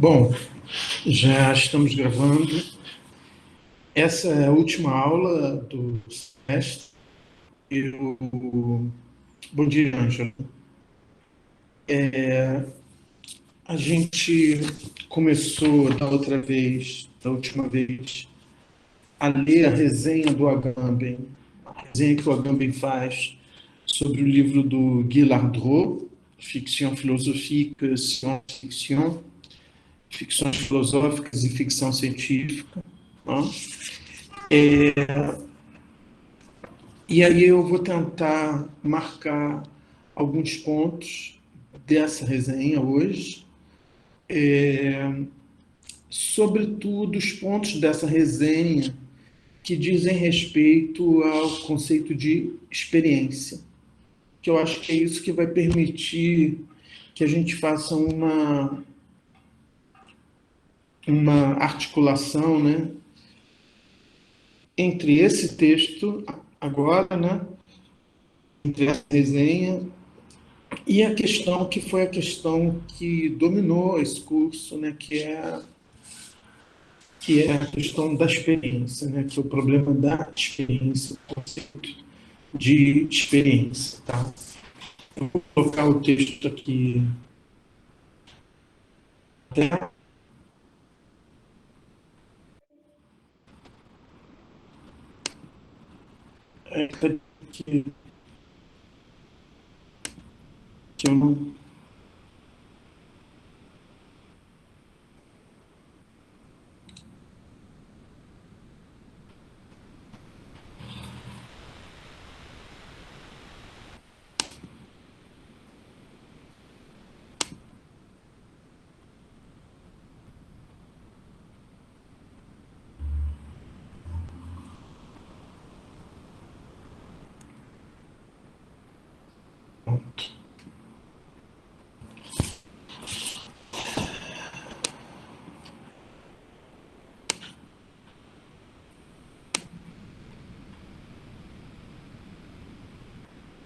Bom, já estamos gravando. Essa é a última aula do semestre. Bom dia, Ângelo. A gente começou da última vez, a ler a resenha do Agamben, a resenha que o Agamben faz sobre o livro do Guy Lardreau, Ficção Filosófica, Science-Fiction, Ficções Filosóficas e Ficção Científica. Não? E aí eu vou tentar marcar alguns pontos dessa resenha hoje, sobretudo os pontos dessa resenha que dizem respeito ao conceito de experiência, que eu acho que é isso que vai permitir que a gente faça uma articulação, né, entre esse texto agora, né, entre essa resenha e a questão que foi a questão que dominou esse curso, né, que é a questão da experiência, né, que é o problema da experiência, o conceito de experiência. Tá? Eu vou colocar o texto aqui. Que, que eu não.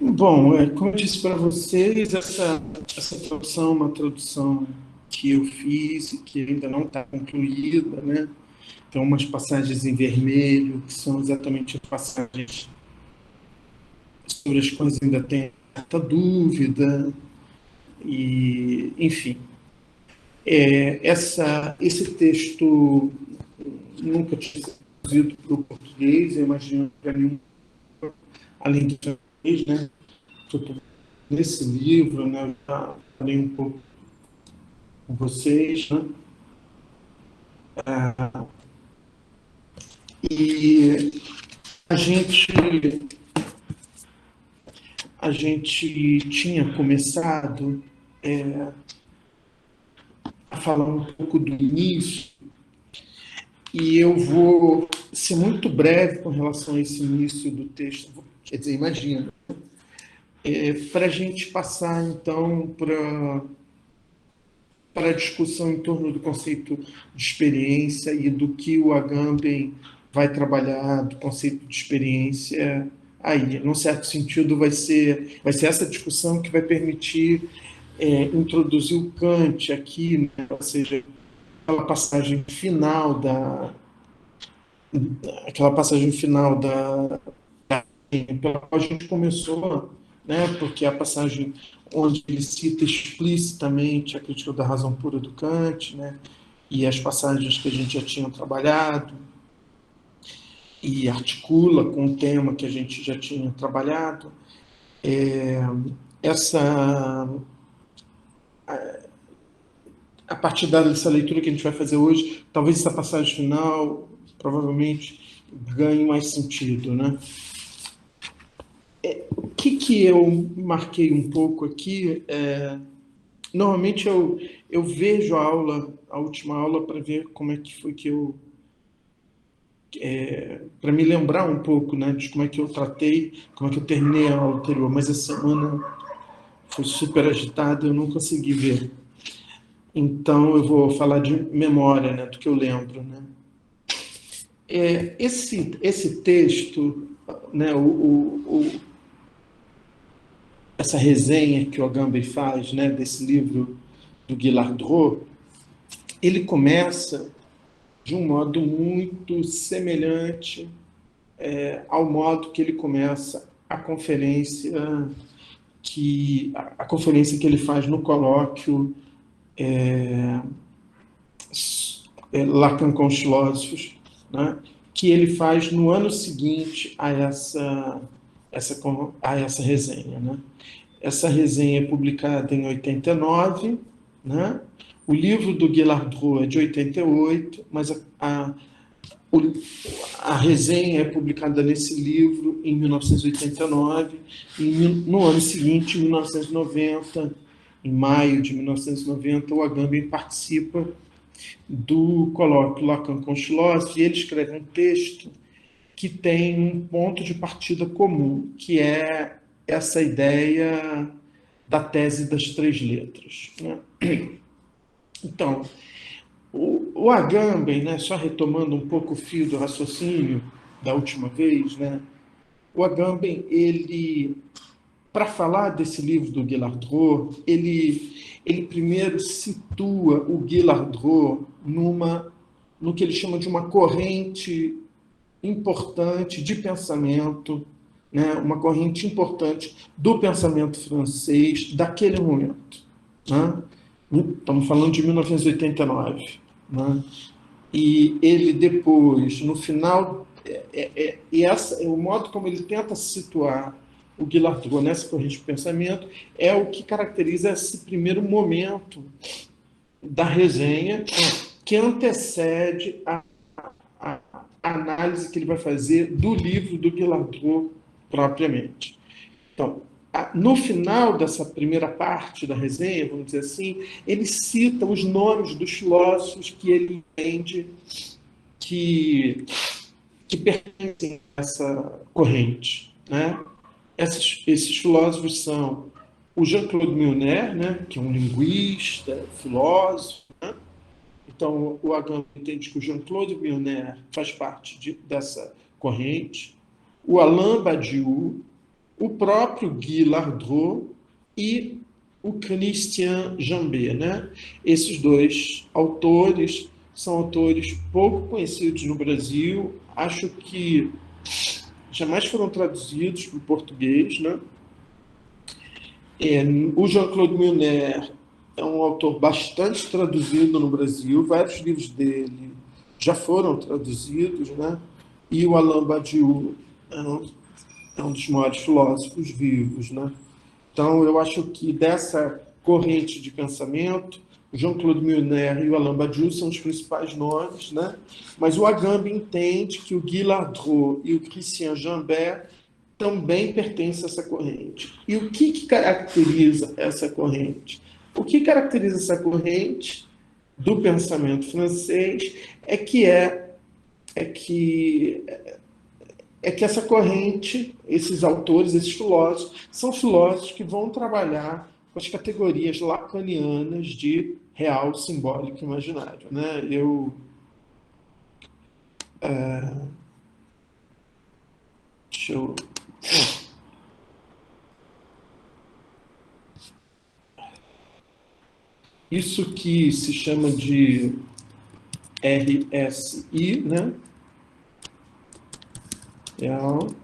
Bom, como eu disse para vocês, essa tradução é uma tradução que eu fiz e que ainda não está concluída, né? Tem umas passagens em vermelho, que são exatamente as passagens sobre as quais ainda tem certa dúvida, e, enfim. Esse texto nunca tinha sido traduzido para o português, eu imagino que para mim, além do português, né? Que eu estou nesse livro, né? Eu já falei um pouco com vocês, né? E a gente a gente tinha começado a falar um pouco do início, e eu vou ser muito breve com relação a esse início do texto. Quer dizer, imagina, para a gente passar, então, para a discussão em torno do conceito de experiência e do que o Agamben vai trabalhar do conceito de experiência aí. Num certo sentido, vai ser essa discussão que vai permitir introduzir o Kant aqui, né? Ou seja, aquela passagem final pela qual a gente começou, né? Porque é a passagem onde ele cita explicitamente a crítica da razão pura do Kant, né? E as passagens que a gente já tinha trabalhado, e articula com o tema que a gente já tinha trabalhado. Essa, a partir dessa leitura que a gente vai fazer hoje, talvez essa passagem final provavelmente ganhe mais sentido, né? O que eu marquei um pouco aqui normalmente eu vejo a última aula, para ver como é que foi que eu para me lembrar um pouco, né, de como é que eu tratei, como é que eu terminei a aula anterior, mas essa semana foi super agitada, eu não consegui ver. Então eu vou falar de memória, né, do que eu lembro, né. Esse texto, né, essa resenha que o Agamben faz, né, desse livro do Guy Lardreau, ele começa de um modo muito semelhante ao modo que ele começa a conferência a conferência que ele faz no colóquio Lacan com os filósofos, né, que ele faz no ano seguinte a essa resenha. Né? Essa resenha é publicada em 89, né? O livro do Guillardot é de 88, mas a resenha é publicada nesse livro em 1989, e no ano seguinte, em 1990, em maio de 1990, o Agamben participa do colóquio Lacan com os filósofos, e ele escreve um texto que tem um ponto de partida comum, que é essa ideia da tese das três letras. Né? Então, o Agamben, né, só retomando um pouco o fio do raciocínio da última vez, né, o Agamben, ele, para falar desse livro do Guillardot, ele primeiro situa o Guillardot no que ele chama de uma corrente importante de pensamento, né, uma corrente importante do pensamento francês daquele momento. Né? Estamos falando de 1989. Né? E ele depois, no final, o modo como ele tenta situar o Guillardot nessa corrente de pensamento é o que caracteriza esse primeiro momento da resenha que antecede a análise que ele vai fazer do livro do Guillardot propriamente. Então, no final dessa primeira parte da resenha, vamos dizer assim, ele cita os nomes dos filósofos que ele entende que pertencem a essa corrente. Né? Esses filósofos são o Jean-Claude Milner, né, que é um linguista, filósofo. Né? Então, o Agamben entende que o Jean-Claude Milner faz parte dessa corrente. O Alain Badiou, o próprio Guillardot e o Christian Jambet. Né? Esses dois autores são autores pouco conhecidos no Brasil, acho que jamais foram traduzidos para o português. Né? O Jean-Claude Milner é um autor bastante traduzido no Brasil, vários livros dele já foram traduzidos, né? E o Alain Badiou é um dos maiores filósofos vivos. Né? Então, eu acho que dessa corrente de pensamento, o Jean-Claude Milner e o Alain Badiou são os principais nomes, né? Mas o Agamben entende que o Guillardot e o Christian Jambet também pertencem a essa corrente. E o que caracteriza essa corrente? O que caracteriza essa corrente do pensamento francês é que essa corrente, esses autores, esses filósofos, são filósofos que vão trabalhar com as categorias lacanianas de real, simbólico e imaginário. Né? Deixa eu... Isso que se chama de RSI, né? Real,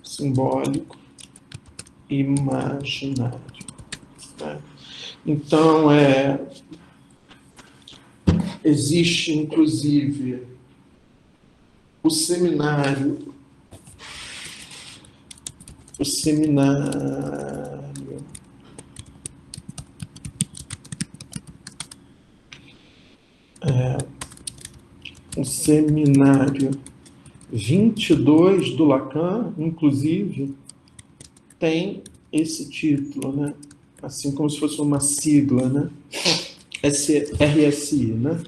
simbólico, imaginário. Né? Então, existe, inclusive, o seminário o seminário 22 do Lacan, inclusive, tem esse título, né? Assim como se fosse uma sigla, né? RSI, né?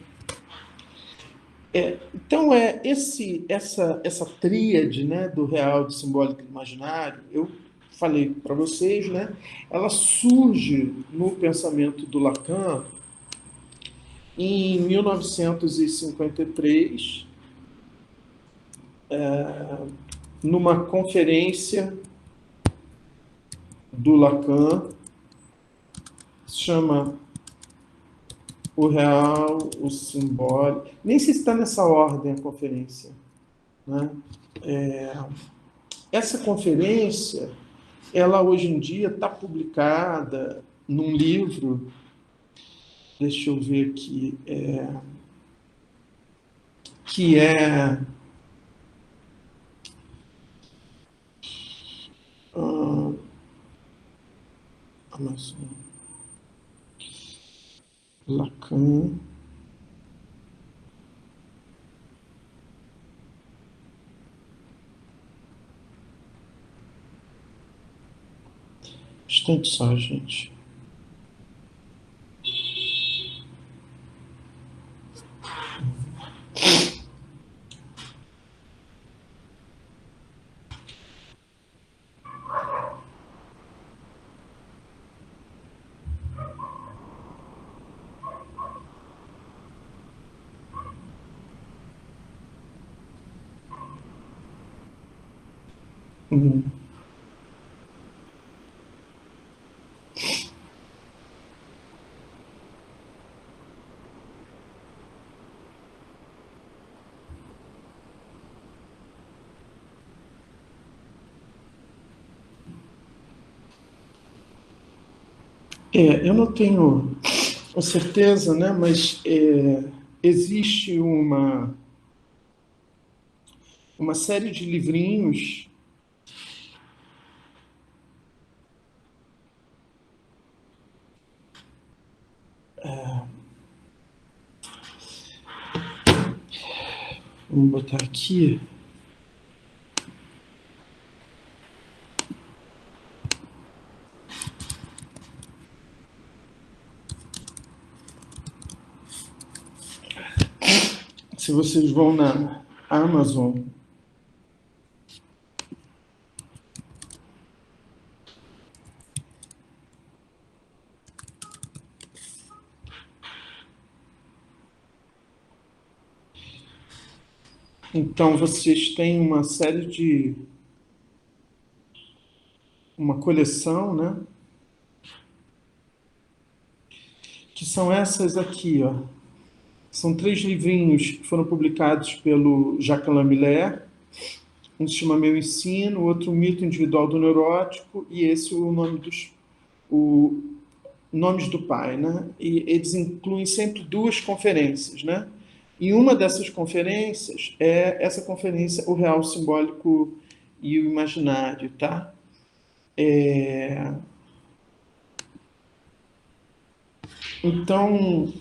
Então, essa tríade, né, do real, do simbólico e do imaginário, eu falei para vocês, né, ela surge no pensamento do Lacan em 1953, numa conferência do Lacan, se chama o real, o simbólico. Nem se está nessa ordem a conferência, né? Essa conferência, ela hoje em dia está publicada num livro, deixa eu ver aqui, que é Amazon, Lacan. Instante só, gente. Hum. Eu não tenho certeza, né? Mas existe uma série de livrinhos. Vamos botar aqui. Se vocês vão na Amazon, então vocês têm uma série de uma coleção, né? Que são essas aqui, ó. São 3 livrinhos que foram publicados pelo Jacques Alain Miller. Um se chama Meu Ensino, o outro Mito Individual do Neurótico, e esse o Nomes do Pai, né? E eles incluem sempre 2 conferências, né? E uma dessas conferências é essa conferência, o Real, o Simbólico e o Imaginário, tá? Então,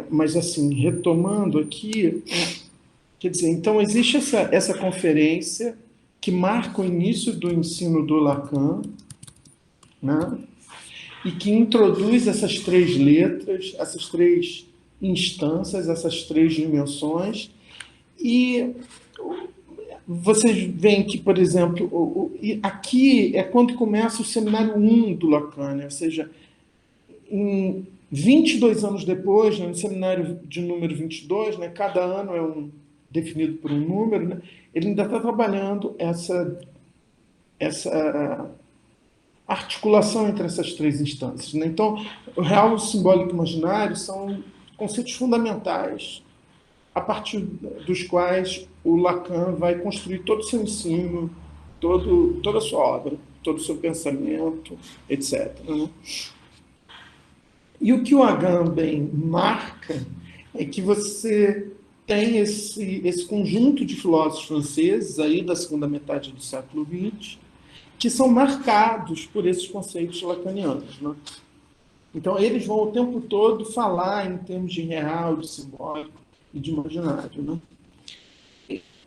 mas assim, retomando aqui, quer dizer, então existe essa conferência que marca o início do ensino do Lacan, né? E que introduz essas 3 letras, essas 3 instâncias, essas 3 dimensões, e vocês veem que, por exemplo, aqui é quando começa o seminário 1 do Lacan, né? Ou seja, em 22 anos depois, né, no seminário de número 22, né, cada ano é definido por um número, né, ele ainda está trabalhando essa articulação entre essas 3 instâncias, né? Então, o real, o simbólico e o imaginário são conceitos fundamentais a partir dos quais o Lacan vai construir todo o seu ensino, toda a sua obra, todo o seu pensamento, etc., né? E o que o Agamben marca é que você tem esse conjunto de filósofos franceses aí da segunda metade do século XX que são marcados por esses conceitos lacanianos, né? Então, eles vão o tempo todo falar em termos de real, de simbólico e de imaginário, né?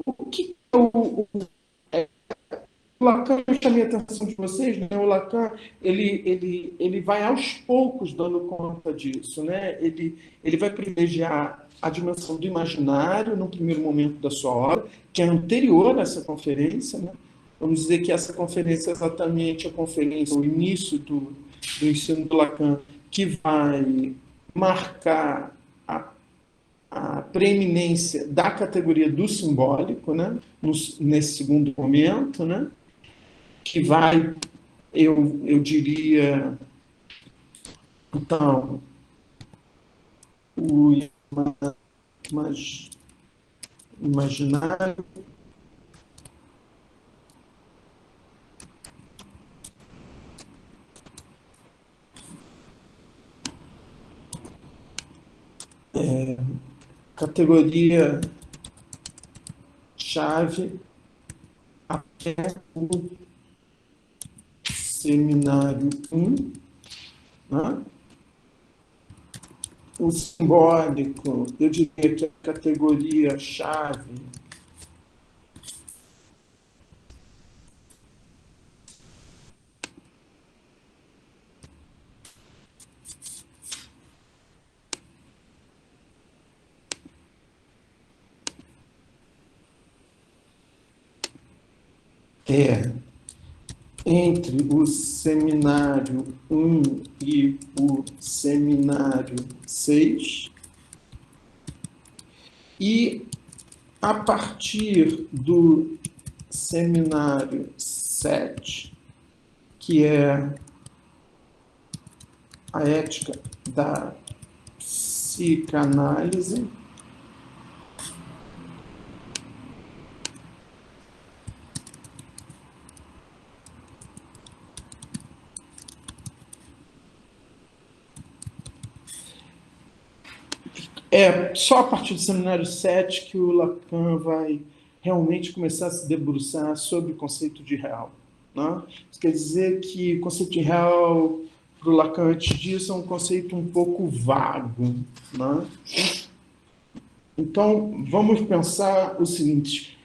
O que é o Lacan, eu chamei a atenção de vocês, né? O Lacan, ele vai aos poucos dando conta disso, né? Ele vai privilegiar a dimensão do imaginário no primeiro momento da sua obra, que é anterior a essa conferência, né? Vamos dizer que essa conferência é exatamente a conferência, o início do ensino do Lacan, que vai marcar a preeminência da categoria do simbólico, né? Nesse segundo momento, né? Que vai, eu diria, então, o imaginário, categoria chave até o seminário 1, né? O simbólico, eu diria que a categoria chave é entre o seminário 1 e o seminário 6, e a partir do seminário 7, que é a ética da psicanálise, é só a partir do seminário 7 que o Lacan vai realmente começar a se debruçar sobre o conceito de real, né? Isso quer dizer que o conceito de real, para o Lacan, antes disso, é um conceito um pouco vago, né? Então, vamos pensar o seguinte.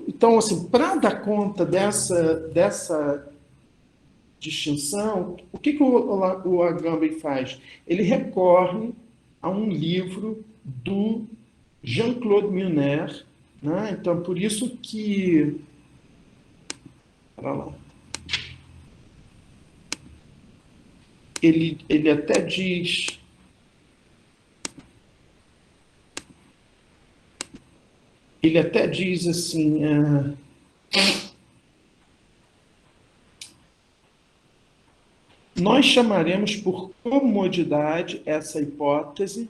Então, assim, para dar conta dessa distinção, o que o Agamben faz? Ele recorre a um livro do Jean-Claude Milner, né? Então, por isso que... Para lá. Ele até diz... Ele até diz assim... nós chamaremos por comodidade essa hipótese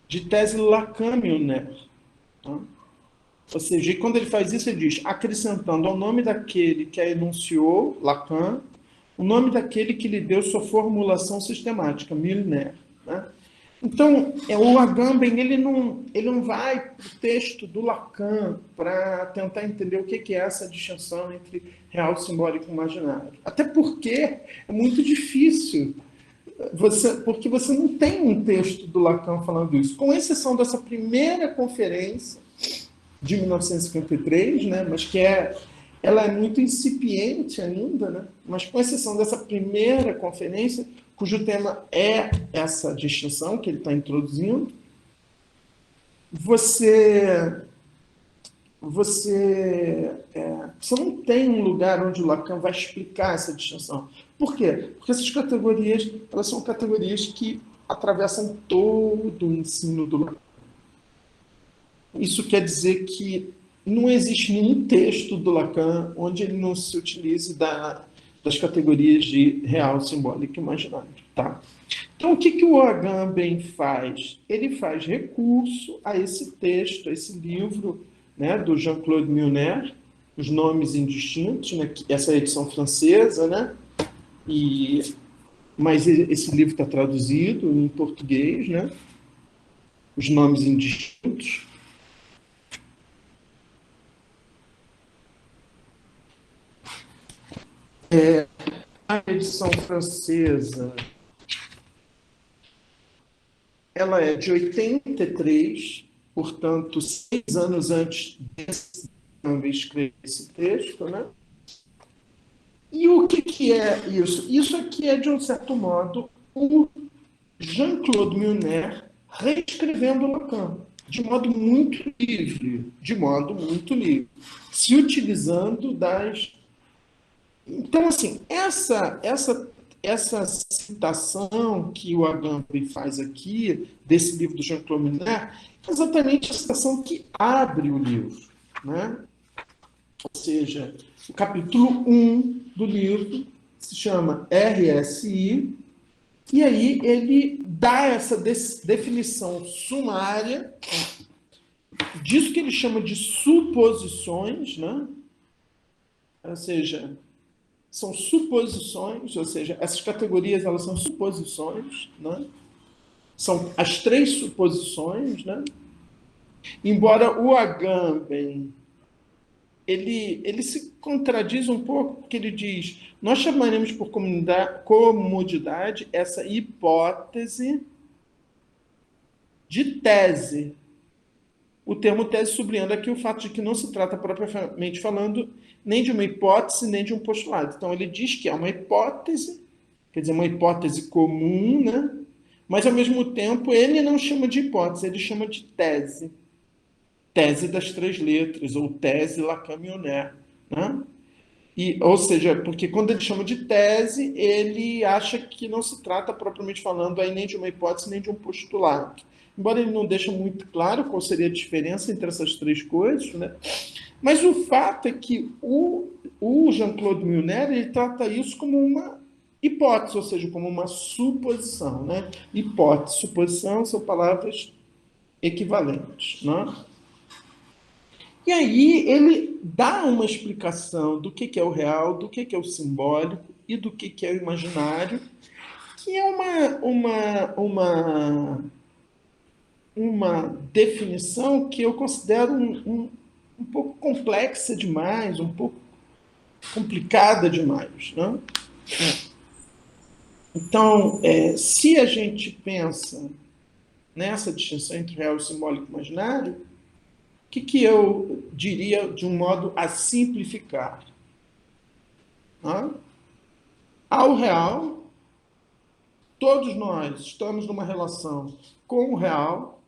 de tese Lacan-Milner. Tá? Ou seja, quando ele faz isso, ele diz, acrescentando ao nome daquele que a enunciou, Lacan, o nome daquele que lhe deu sua formulação sistemática, Milner. Né? Então, o Agamben ele não vai para o texto do Lacan para tentar entender o que é essa distinção entre real, simbólico e imaginário. Até porque é muito difícil, porque você não tem um texto do Lacan falando isso, com exceção dessa primeira conferência de 1953, né, mas ela é muito incipiente ainda, né, mas com exceção dessa primeira conferência, cujo tema é essa distinção que ele está introduzindo, você não tem um lugar onde o Lacan vai explicar essa distinção. Por quê? Porque essas categorias, elas são categorias que atravessam todo o ensino do Lacan. Isso quer dizer que não existe nenhum texto do Lacan onde ele não se utilize das categorias de real, simbólico e imaginário. Tá? Então, o que o Agamben faz? Ele faz recurso a esse texto, a esse livro, né, do Jean-Claude Milner, Os Nomes Indistintos, né, essa é a edição francesa, né, mas esse livro está traduzido em português, né, Os Nomes Indistintos. A edição francesa, ela é de 83, portanto, 6 anos antes desse escrever esse texto, né? E o que é isso? Isso aqui é, de um certo modo, o Jean-Claude Milner reescrevendo Lacan, de modo muito livre, se utilizando das... Então, assim, essa citação que o Agamben faz aqui, desse livro do Jean-Claude Milner, é exatamente a citação que abre o livro, né? Ou seja, o capítulo 1 do livro se chama RSI, E aí ele dá essa definição sumária disso que ele chama de suposições, né? Ou seja, são suposições, ou seja, essas categorias elas são suposições, né? São as três suposições, né? Embora o Agamben ele se contradiz um pouco, porque ele diz: nós chamaremos por comodidade essa hipótese de tese. O termo tese sublinhando aqui o fato de que não se trata propriamente falando nem de uma hipótese, nem de um postulado. Então ele diz que é uma hipótese, quer dizer, uma hipótese comum, né? Mas ao mesmo tempo ele não chama de hipótese, ele chama de tese. Tese das três letras, ou tese Lacan-Mionnet, né? Ou seja, porque quando ele chama de tese, ele acha que não se trata, propriamente falando, aí nem de uma hipótese, nem de um postulado. Embora ele não deixe muito claro qual seria a diferença entre essas três coisas, né? Mas o fato é que o Jean-Claude Milner ele trata isso como uma hipótese, ou seja, como uma suposição, né? Hipótese, suposição são palavras equivalentes, né? E aí ele dá uma explicação do que é o real, do que é o simbólico e do que é o imaginário, que é uma definição que eu considero um pouco complexa demais, um pouco complicada demais. Né? Então, se a gente pensa nessa distinção entre real, simbólico e imaginário, o que eu diria de um modo a simplificar? Ao real, todos nós estamos numa relação com o real,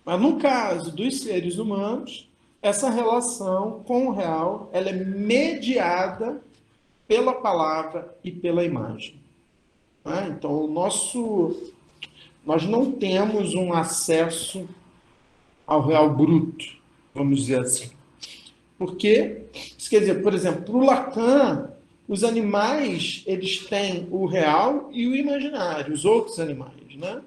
mas no caso dos seres humanos, essa relação com o real ela é mediada pela palavra e pela imagem. Então, nós não temos um acesso ao real bruto, vamos dizer assim. Porque, isso quer dizer, por exemplo, para o Lacan, os animais eles têm o real e o imaginário, os outros animais, né?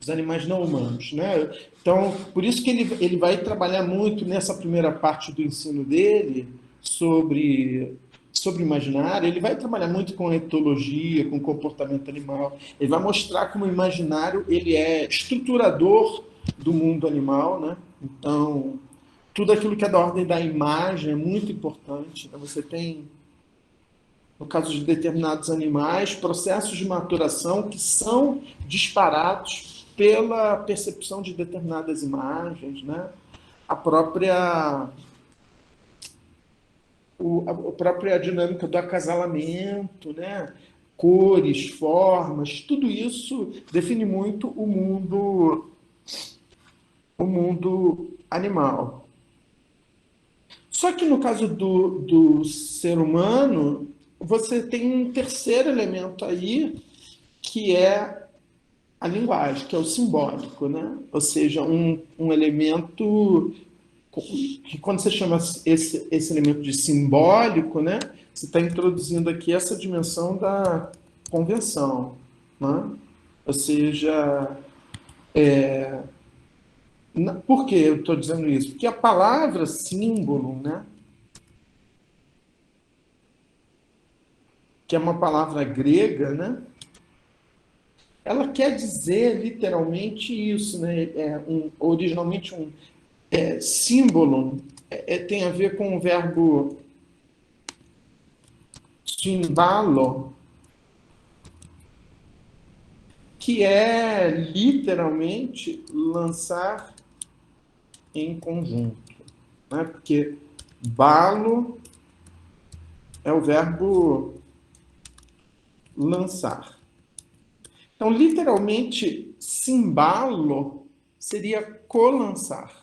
Os animais não humanos, né? Então, por isso que ele vai trabalhar muito nessa primeira parte do ensino dele sobre imaginário, ele vai trabalhar muito com etologia, com comportamento animal. Ele vai mostrar como o imaginário ele é estruturador do mundo animal, né? Então, tudo aquilo que é da ordem da imagem é muito importante. Né? Você tem, no caso de determinados animais, processos de maturação que são disparados pela percepção de determinadas imagens, né? A própria a própria dinâmica do acasalamento, né? Cores, formas, tudo isso define muito o mundo animal. Só que no caso do ser humano, você tem um terceiro elemento aí, que é a linguagem, que é o simbólico, né? Ou seja, um elemento que quando você chama esse elemento de simbólico, né? Você está introduzindo aqui essa dimensão da convenção, né? Ou seja, por que eu estou dizendo isso? Porque a palavra símbolo, né? Que é uma palavra grega, né? Ela quer dizer literalmente isso, né? Originalmente símbolo tem a ver com o verbo simbalo, que é literalmente lançar em conjunto, né? Porque balo é o verbo lançar. Então, literalmente, simbalo seria colançar.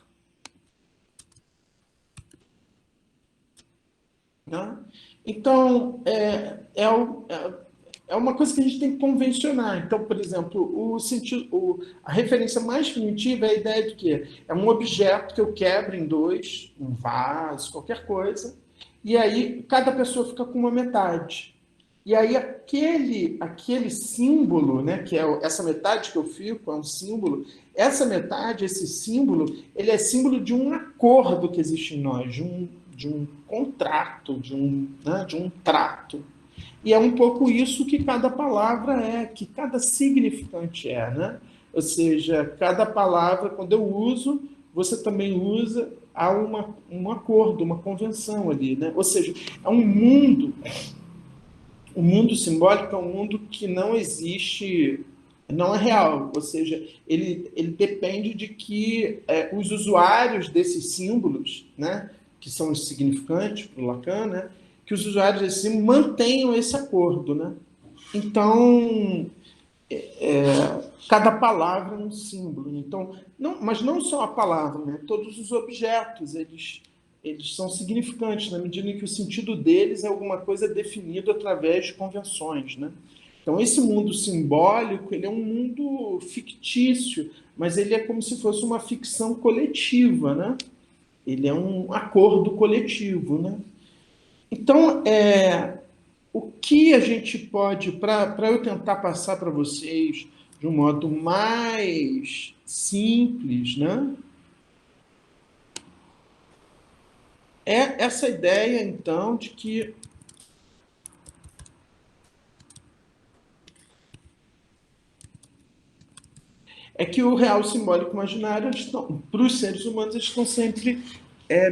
Né? Então, é uma coisa que a gente tem que convencionar. Então, por exemplo, a referência mais primitiva é a ideia de que é um objeto que eu quebro em dois, um vaso, qualquer coisa, e aí cada pessoa fica com uma metade. E aí aquele símbolo, né, que é essa metade que eu fico, é um símbolo, essa metade, esse símbolo, ele é símbolo de um acordo que existe em nós, de um contrato, né, de um trato. E é um pouco isso que cada palavra é, que cada significante é, né? Ou seja, cada palavra, quando eu uso, você também usa, há um acordo, uma convenção ali, né? Ou seja, é um mundo, o mundo simbólico é um mundo que não existe, não é real, ou seja, ele depende de que os usuários desses símbolos, né, que são os significantes para o Lacan, né, que os usuários desses símbolos mantenham esse acordo, né? Então, cada palavra é um símbolo. Então, não, mas não só a palavra, né? Todos os objetos, eles são significantes na medida em que o sentido deles é alguma coisa definida através de convenções, né? Então, esse mundo simbólico, ele é um mundo fictício, mas ele é como se fosse uma ficção coletiva, né? Ele é um acordo coletivo, né? Então, o que a gente pode, para eu tentar passar para vocês de um modo mais simples, né? É essa ideia, então, de que o real simbólico imaginário, para os seres humanos, eles estão sempre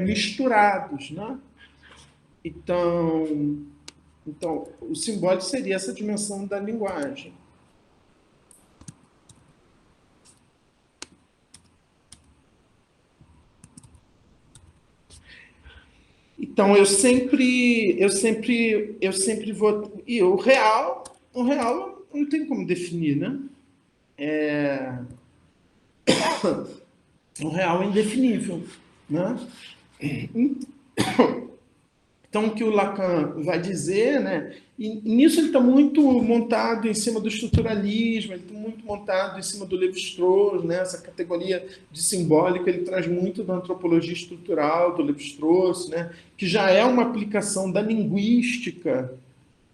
misturados, né? Então, o simbólico seria essa dimensão da linguagem. Então, eu sempre vou. E o real não tem como definir, né? O real é indefinível, né? Então, o que o Lacan vai dizer, né? E nisso ele está muito montado em cima do estruturalismo, ele está muito montado em cima do Lévi-Strauss, né? Essa categoria de simbólica ele traz muito da antropologia estrutural do Lévi-Strauss, né? Que já é uma aplicação da linguística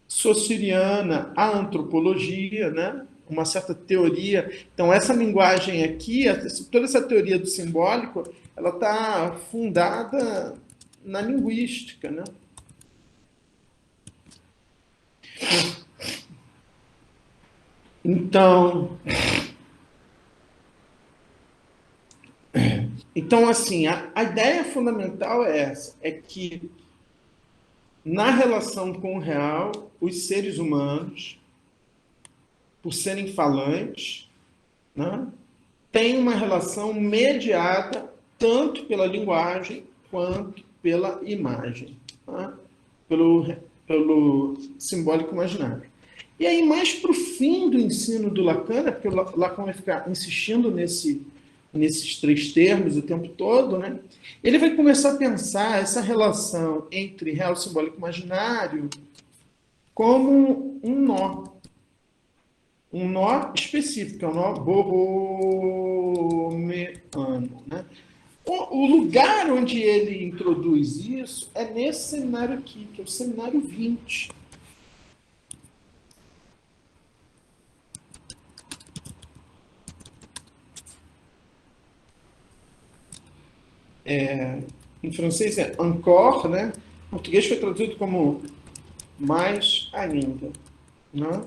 saussuriana à antropologia, né? Uma certa teoria. Então, essa linguagem aqui, toda essa teoria do simbólico, ela está fundada na linguística, né? Então, assim, a ideia fundamental é essa, é que na relação com o real, os seres humanos, por serem falantes, né, têm uma relação mediada tanto pela linguagem quanto pela imagem, tá? pelo simbólico imaginário. E aí, mais para o fim do ensino do Lacan, porque o Lacan vai ficar insistindo nesses três termos o tempo todo, né? Ele vai começar a pensar essa relação entre real, simbólico e imaginário como um nó específico, que é o nó borromeano, né? O lugar onde ele introduz isso é nesse seminário aqui, que é o seminário 20. Em francês é encore, né? Em português foi traduzido como mais ainda, né?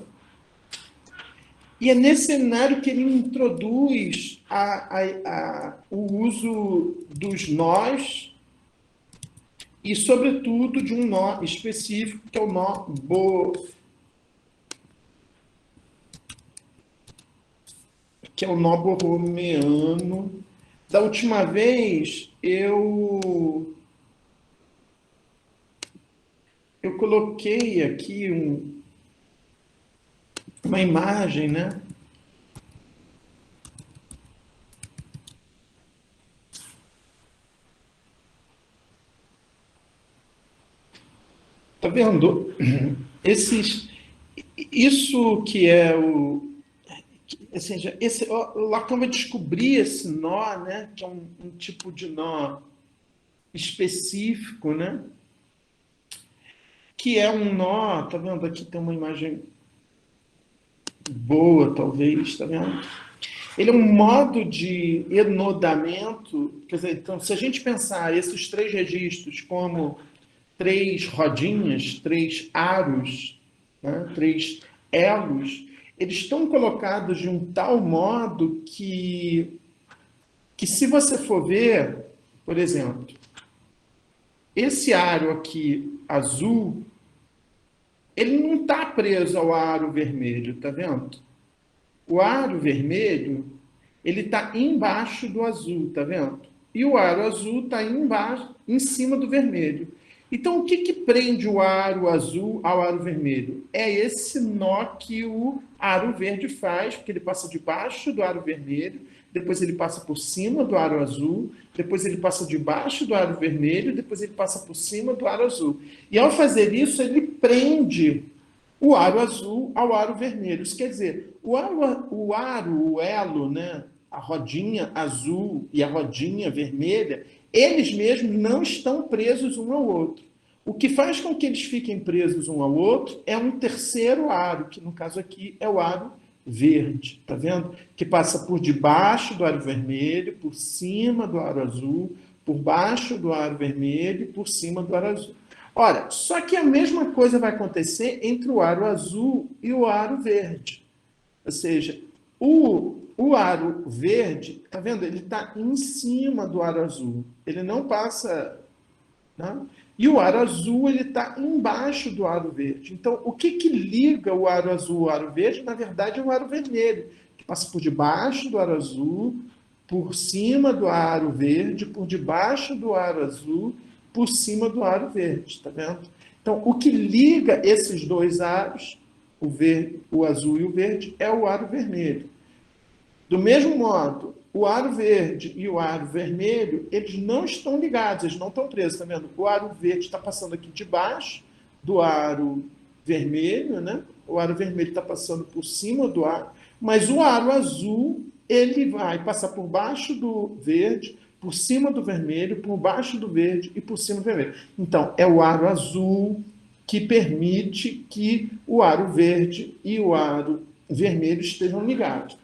E é nesse cenário que ele introduz o uso dos nós e, sobretudo, de um nó específico, que é o nó borromeano. Da última vez, eu coloquei aqui uma imagem, né? Tá vendo? Isso que é ou seja, o Lacan vai descobrir esse nó, né? Que é um tipo de nó específico, né? que é um nó, tá vendo? Aqui tem uma imagem boa, talvez, tá vendo? Ele é um modo de enodamento, quer dizer, então, se a gente pensar esses três registros como três rodinhas, três aros, né, três elos, eles estão colocados de um tal modo que se você for ver, por exemplo, esse aro aqui azul, ele não está preso ao aro vermelho, tá vendo? O aro vermelho, ele está embaixo do azul, tá vendo? E o aro azul está embaixo, em cima do vermelho. Então, o que, que prende o aro azul ao aro vermelho? É esse nó que o aro verde faz, porque ele passa debaixo do aro vermelho, depois ele passa por cima do aro azul, depois ele passa debaixo do aro vermelho, depois ele passa por cima do aro azul. E ao fazer isso, ele prende o aro azul ao aro vermelho. Isso quer dizer, o elo, né, a rodinha azul e a rodinha vermelha, eles mesmos não estão presos um ao outro. O que faz com que eles fiquem presos um ao outro é um terceiro aro, que no caso aqui é o aro verde, tá vendo? Que passa por debaixo do aro vermelho, por cima do aro azul, por baixo do aro vermelho e por cima do aro azul. Ora, só que a mesma coisa vai acontecer entre o aro azul e o aro verde. Ou seja, o aro verde, tá vendo? Ele está em cima do aro azul. Ele não passa... Né? E o aro azul, ele está embaixo do aro verde. Então, o que, que liga o aro azul ao aro verde? Na verdade, é o aro vermelho, que passa por debaixo do aro azul, por cima do aro verde, por debaixo do aro azul, por cima do aro verde, tá vendo? Então, o que liga esses dois aros, o azul e o verde, é o aro vermelho. Do mesmo modo, o aro verde e o aro vermelho, eles não estão ligados, eles não estão presos, tá vendo? O aro verde está passando aqui debaixo do aro vermelho, né? O aro vermelho está passando por cima do aro, mas o aro azul, ele vai passar por baixo do verde, por cima do vermelho, por baixo do verde e por cima do vermelho. Então, é o aro azul que permite que o aro verde e o aro vermelho estejam ligados.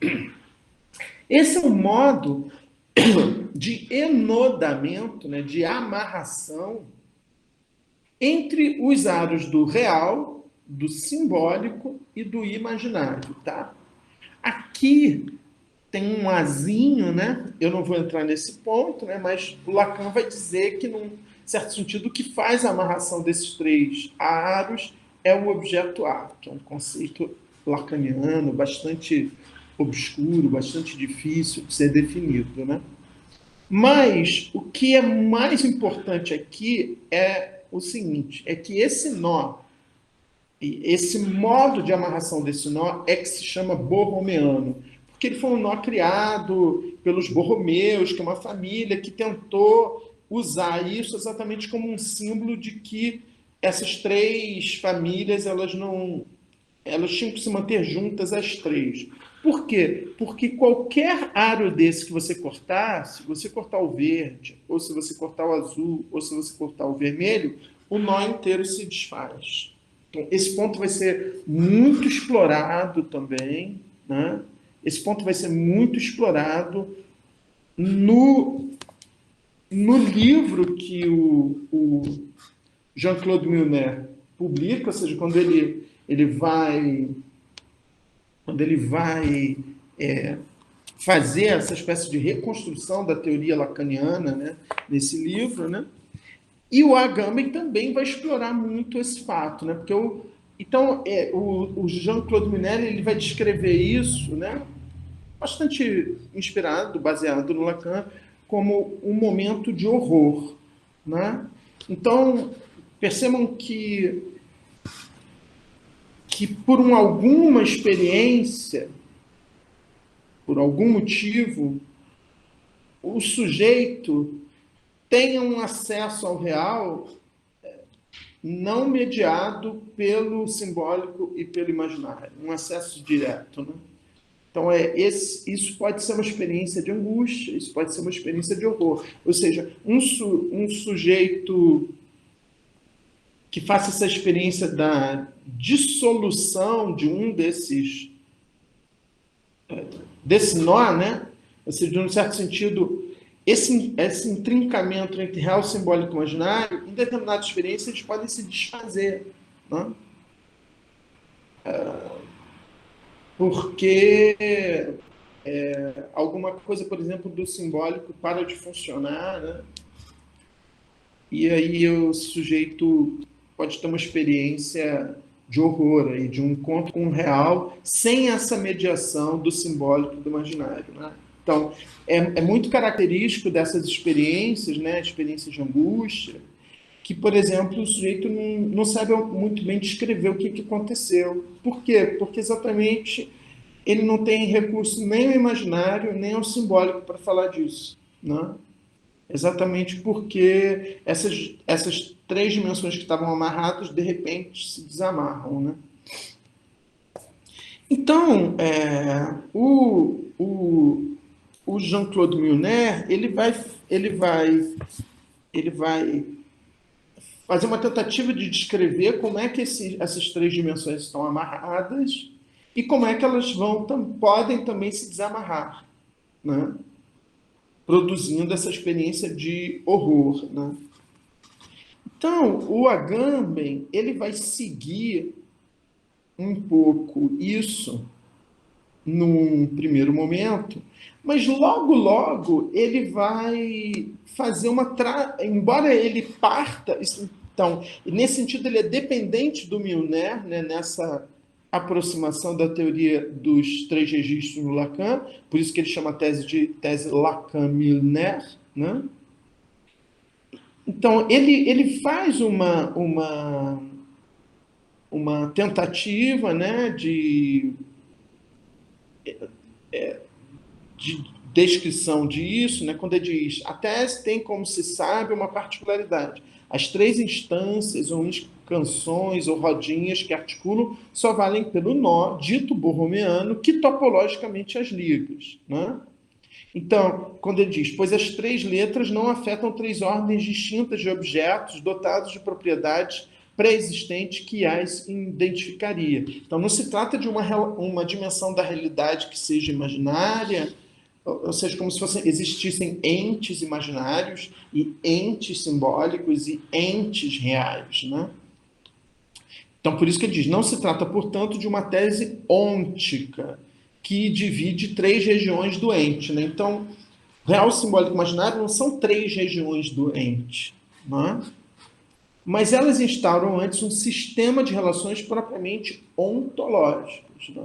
Esse é um modo de enodamento, né, de amarração entre os aros do real, do simbólico e do imaginário, tá? Aqui tem um azinho, né? Eu não vou entrar nesse ponto, né? Mas o Lacan vai dizer que, num certo sentido, o que faz a amarração desses três aros é o objeto A, que é um conceito lacaniano bastante obscuro, bastante difícil de ser definido, né? Mas o que é mais importante aqui é o seguinte, é que esse nó, esse modo de amarração desse nó é que se chama borromeano, porque ele foi um nó criado pelos borromeus, que é uma família que tentou usar isso exatamente como um símbolo de que essas três famílias, elas tinham que se manter juntas as três. Por quê? Porque qualquer aro desse que você cortar, se você cortar o verde, ou se você cortar o azul, ou se você cortar o vermelho, o nó inteiro se desfaz. Então, esse ponto vai ser muito explorado também, né? Esse ponto vai ser muito explorado no livro que o Jean-Claude Milner publica, ou seja, quando ele vai fazer essa espécie de reconstrução da teoria lacaniana, né, nesse livro, né? E o Agamben também vai explorar muito esse fato, né? Porque o Jean-Claude Milner, ele vai descrever isso, né, bastante inspirado, baseado no Lacan, como um momento de horror, né? Então, percebam que por alguma experiência, por algum motivo, o sujeito tenha um acesso ao real não mediado pelo simbólico e pelo imaginário, um acesso direto, né? Então, isso pode ser uma experiência de angústia, isso pode ser uma experiência de horror. Ou seja, um sujeito que faça essa experiência da dissolução de um desse nó, né? Ou seja, de um certo sentido, esse intrincamento entre real, simbólico e imaginário, em determinadas experiências, eles podem se desfazer, né? Porque alguma coisa, por exemplo, do simbólico para de funcionar, né? E aí o sujeito pode ter uma experiência de horror, aí, de um encontro com o real, sem essa mediação do simbólico e do imaginário, né? Então, é muito característico dessas experiências, né, experiências de angústia, que, por exemplo, o sujeito não sabe muito bem descrever o que aconteceu. Por quê? Porque exatamente ele não tem recurso nem ao imaginário, nem ao simbólico para falar disso, né? Exatamente porque essas três dimensões que estavam amarradas, de repente, se desamarram, né? Então, o Jean-Claude Milner, ele vai fazer uma tentativa de descrever como é que essas três dimensões estão amarradas e como é que elas podem também se desamarrar, né? Produzindo essa experiência de horror, né? Então, o Agamben, ele vai seguir um pouco isso num primeiro momento, mas logo ele vai fazer embora ele parta, então, nesse sentido ele é dependente do Milner, né, nessa aproximação da teoria dos três registros no Lacan, por isso que ele chama a tese de tese Lacan-Milner, né? Então, ele faz uma tentativa, né, de descrição disso, né, quando ele diz: a tese tem, como se sabe, uma particularidade. As três instâncias, ou canções, ou rodinhas que articulam, só valem pelo nó, dito borromeano, que topologicamente as ligas, né? Então, quando ele diz: pois as três letras não afetam três ordens distintas de objetos dotados de propriedades pré-existentes que as identificaria. Então, não se trata de uma dimensão da realidade que seja imaginária, ou seja, como se existissem entes imaginários e entes simbólicos e entes reais, né? Então, por isso que ele diz: não se trata, portanto, de uma tese ôntica, que divide três regiões do ente, né? Então, real, simbólico e imaginário não são três regiões do ente, né? Mas elas instauram antes um sistema de relações propriamente ontológicos, né?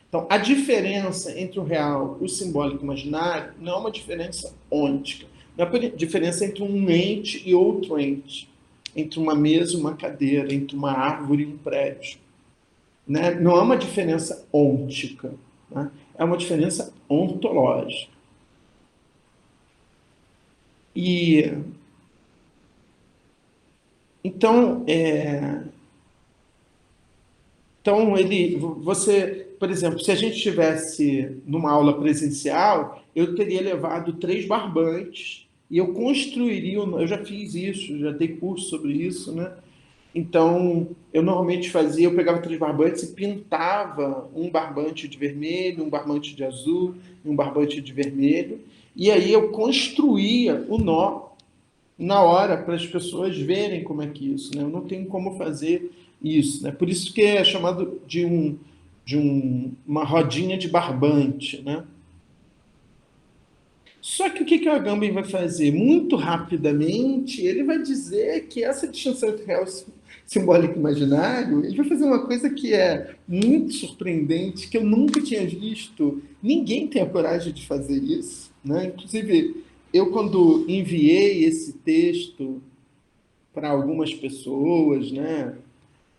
Então, a diferença entre o real, o simbólico e o imaginário não é uma diferença ôntica, não é uma diferença entre um ente e outro ente, entre uma mesa e uma cadeira, entre uma árvore e um prédio, né? Não é uma diferença ôntica, né? É uma diferença ontológica. E então, por exemplo, se a gente estivesse numa aula presencial, eu teria levado três barbantes e eu construiria, eu já fiz isso, já dei curso sobre isso, né? Então, eu pegava três barbantes e pintava um barbante de vermelho, um barbante de azul e um barbante de vermelho, e aí eu construía o nó na hora para as pessoas verem como é que isso, né? Eu não tenho como fazer isso, né? Por isso que é chamado uma rodinha de barbante, né? Só que o que o Agamben vai fazer? Muito rapidamente, ele vai dizer que essa distinção entre real simbólico e imaginário, ele vai fazer uma coisa que é muito surpreendente, que eu nunca tinha visto. Ninguém tem a coragem de fazer isso, né? Inclusive, eu, quando enviei esse texto para algumas pessoas, né,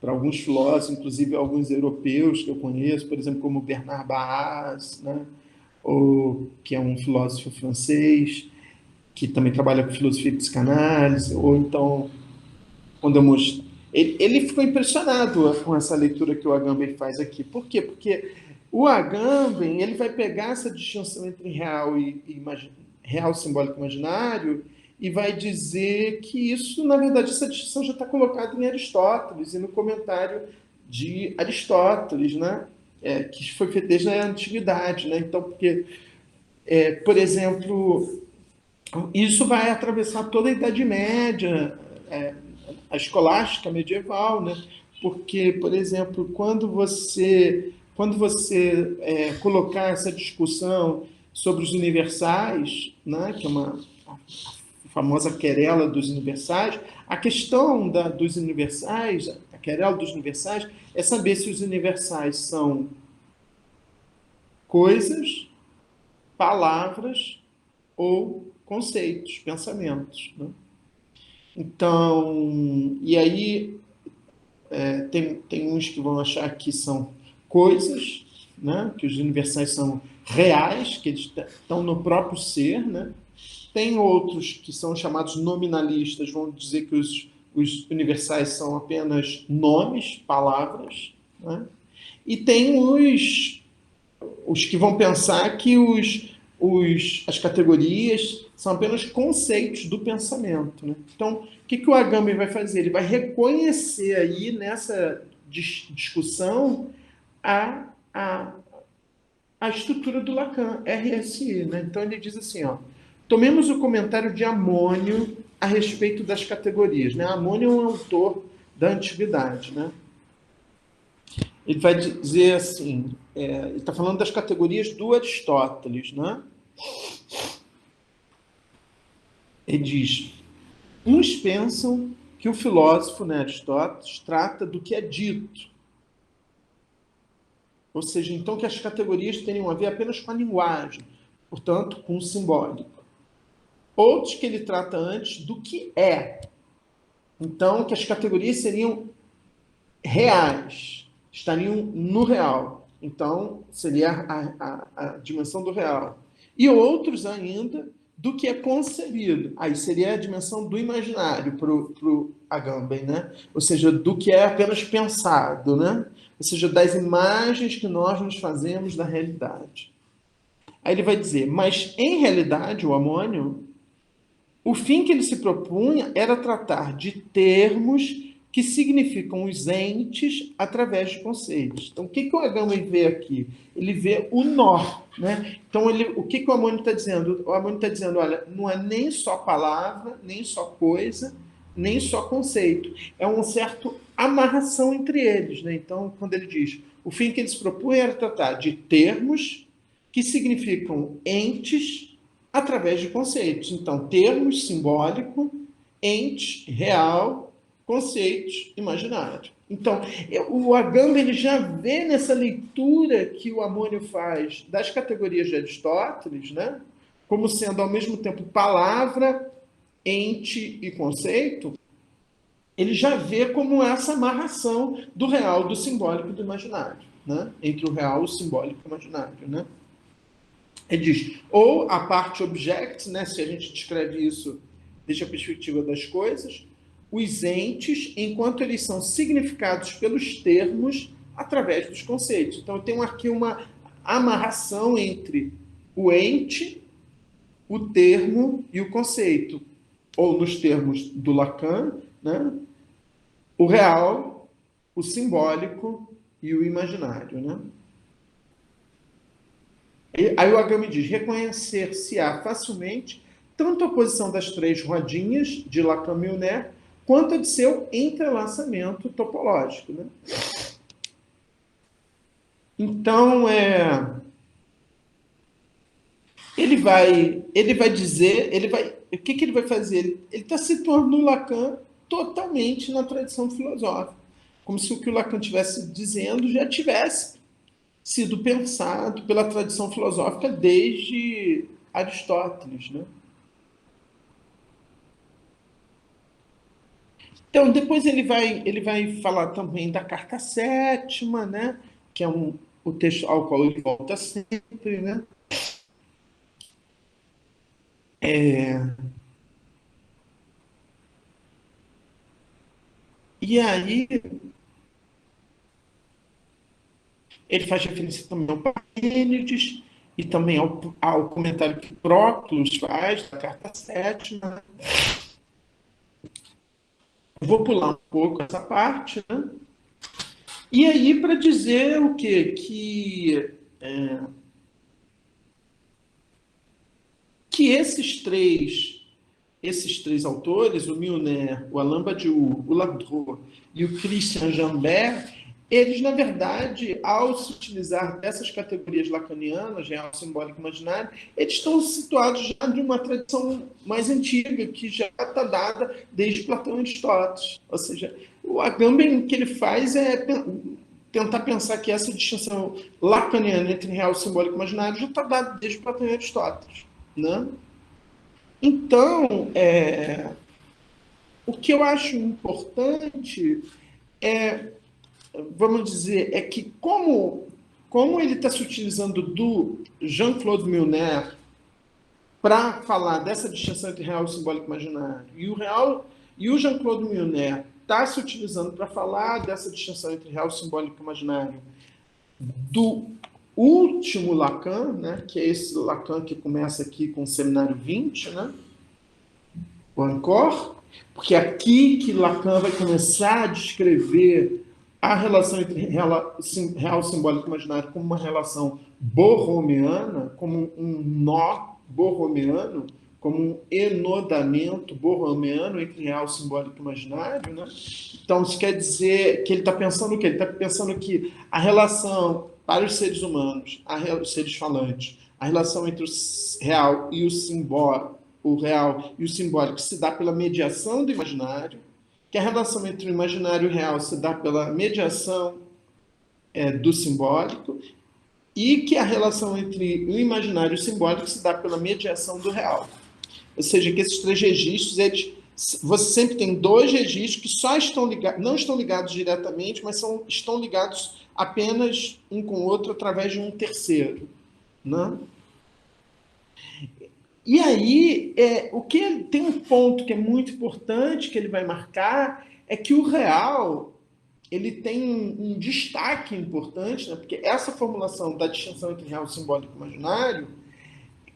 para alguns filósofos, inclusive alguns europeus que eu conheço, por exemplo, como Bernard Barras, né, que é um filósofo francês, que também trabalha com filosofia e psicanálise, ou então, quando eu mostrei, ele ficou impressionado com essa leitura que o Agamben faz aqui. Por quê? Porque o Agamben, ele vai pegar essa distinção entre real, simbólico e imaginário e vai dizer que isso, na verdade, essa distinção já está colocada em Aristóteles e no comentário de Aristóteles, né? Que foi feito desde a antiguidade, né? Então, porque, por exemplo, isso vai atravessar toda a Idade Média, é, a escolástica medieval, né? Porque, por exemplo, quando você colocar essa discussão sobre os universais, né? Que é a famosa querela dos universais, a questão dos universais, a querela dos universais, é saber se os universais são coisas, palavras ou conceitos, pensamentos, né? Então, e aí tem uns que vão achar que são coisas, né? Que os universais são reais, que eles estão no próprio ser, né? Tem outros que são chamados nominalistas, vão dizer que os universais são apenas nomes, palavras, né? E tem os que vão pensar que as categorias são apenas conceitos do pensamento, né? Então, o que o Agamben vai fazer? Ele vai reconhecer aí nessa discussão a, a, a estrutura do Lacan, RSI, né? Então, ele diz assim, ó, tomemos o comentário de Amônio a respeito das categorias, né? Amônio é um autor da antiguidade, né? Ele vai dizer assim, ele está falando das categorias do Aristóteles, né? Ele diz, uns pensam que o filósofo, né, Aristóteles, trata do que é dito. Ou seja, então que as categorias teriam a ver apenas com a linguagem, portanto, com o simbólico. Outros que ele trata antes do que é. Então, que as categorias seriam reais, estariam no real. Então, seria a dimensão do real. E outros ainda do que é concebido. Aí seria a dimensão do imaginário para o Agamben, né? Ou seja, do que é apenas pensado, né? Ou seja, das imagens que nós nos fazemos da realidade. Aí ele vai dizer, mas em realidade o Amônio, o fim que ele se propunha era tratar de termos que significam os entes através de conceitos. Então, o que o Agamben vê aqui? Ele vê o nó, né? Então, o que o Amônio está dizendo? O Amônio está dizendo, olha, não é nem só palavra, nem só coisa, nem só conceito. É uma certa amarração entre eles, né? Então, quando ele diz, o fim que ele se propunha era tratar de termos que significam entes através de conceitos. Então, termos simbólico, ente real, conceitos imaginários. Então, o Agamben ele já vê nessa leitura que o Amônio faz das categorias de Aristóteles, né, como sendo ao mesmo tempo palavra, ente e conceito, ele já vê como essa amarração do real, do simbólico e do imaginário, né, entre o real, o simbólico e o imaginário, né? Ele diz, ou a parte object, né, se a gente descreve isso desde a perspectiva das coisas, os entes, enquanto eles são significados pelos termos através dos conceitos. Então, eu tenho aqui uma amarração entre o ente, o termo e o conceito. Ou, nos termos do Lacan, né, o real, o simbólico e o imaginário, né? Aí o Agamben diz, reconhecer-se-á facilmente tanto a posição das três rodinhas de Lacan-Milner, quanto a de seu entrelaçamento topológico, né? Então, ele vai dizer, o que ele vai fazer? Ele está situando o Lacan totalmente na tradição filosófica, como se o que o Lacan estivesse dizendo já tivesse sido pensado pela tradição filosófica desde Aristóteles, né? Então, depois ele vai falar também da carta sétima, né? Que é o texto ao qual ele volta sempre, né? E aí ele faz referência também ao Parmênides, e também ao comentário que Proclus faz, da carta sétima. Vou pular um pouco essa parte, né? E aí, para dizer o quê? Que esses três autores, o Milner, o Alain Badiou, o Ladreux e o Christian Jambert, eles, na verdade, ao se utilizar dessas categorias lacanianas, real, simbólico e imaginário, eles estão situados já de uma tradição mais antiga, que já está dada desde Platão e Aristóteles. Ou seja, o Agamben que ele faz é tentar pensar que essa distinção lacaniana entre real, simbólico e imaginário já está dada desde Platão e Aristóteles. Né? Então, o que eu acho importante é, vamos dizer, é que como ele está se utilizando do Jean-Claude Milner para falar dessa distinção entre real, simbólico e imaginário, e o Jean-Claude Milner está se utilizando para falar dessa distinção entre real, simbólico e imaginário do último Lacan, né, que é esse Lacan que começa aqui com o Seminário 20, né, o Ancor, porque é aqui que Lacan vai começar a descrever a relação entre real, simbólico e imaginário como uma relação borromeana, como um nó borromeano, como um enodamento borromeano entre real, simbólico e imaginário. Né? Então, isso quer dizer que ele está pensando o quê? Ele está pensando que a relação para os seres humanos, os seres falantes, a relação entre o real e o simbólico, o real e o simbólico se dá pela mediação do imaginário, que a relação entre o imaginário e o real se dá pela mediação do simbólico, e que a relação entre o imaginário e o simbólico se dá pela mediação do real. Ou seja, que esses três registros, você sempre tem dois registros que só estão ligados, não estão ligados diretamente, mas estão ligados apenas um com o outro através de um terceiro. Né? E aí, tem um ponto que é muito importante, que ele vai marcar, é que o real ele tem um destaque importante, né? Porque essa formulação da distinção entre real, simbólico e imaginário,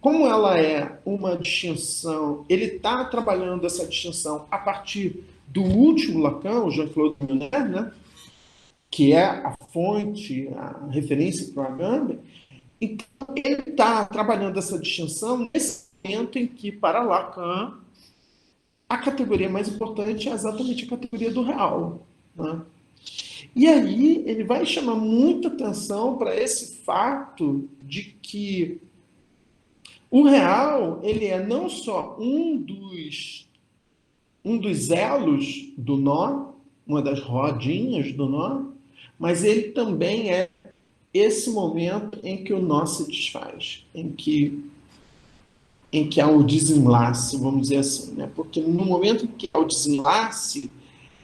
como ela é uma distinção, ele está trabalhando essa distinção a partir do último Lacan, o Jean-Claude Milner, né? Que é a fonte, a referência para o Agamben. Então, ele está trabalhando essa distinção nesse momento em que, para Lacan, a categoria mais importante é exatamente a categoria do real. Né? E aí ele vai chamar muita atenção para esse fato de que o real ele é não só um dos elos do nó, uma das rodinhas do nó, mas ele também é esse momento em que o nó se desfaz, em que há o desenlace, vamos dizer assim, né? Porque no momento em que há o desenlace,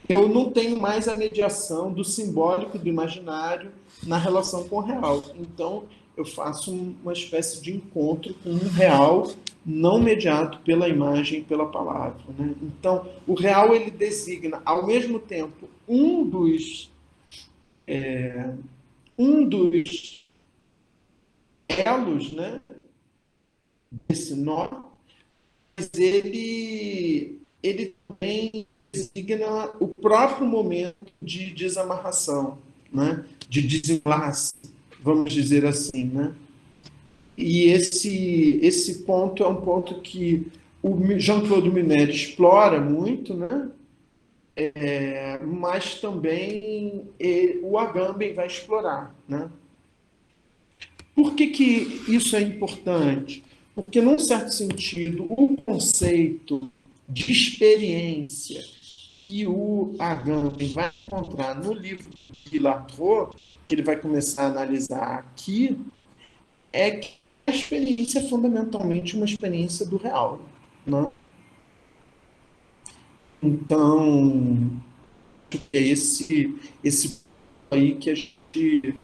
eu não tenho mais a mediação do simbólico e do imaginário na relação com o real. Então, eu faço uma espécie de encontro com um real não mediado pela imagem e pela palavra. Né? Então, o real ele designa, ao mesmo tempo, um dos elos, né, desse nó, mas ele também designa o próprio momento de desamarração, né? De desenlace, vamos dizer assim. Né? E esse ponto é um ponto que o Jean-Claude Miner explora muito, né? Mas também o Agamben vai explorar. Né? Por que, que isso é importante? Porque, num certo sentido, o conceito de experiência que o Agamben vai encontrar no livro de Ladreux, que ele vai começar a analisar aqui, é que a experiência é fundamentalmente uma experiência do real. Né? Então, é esse aí que a gente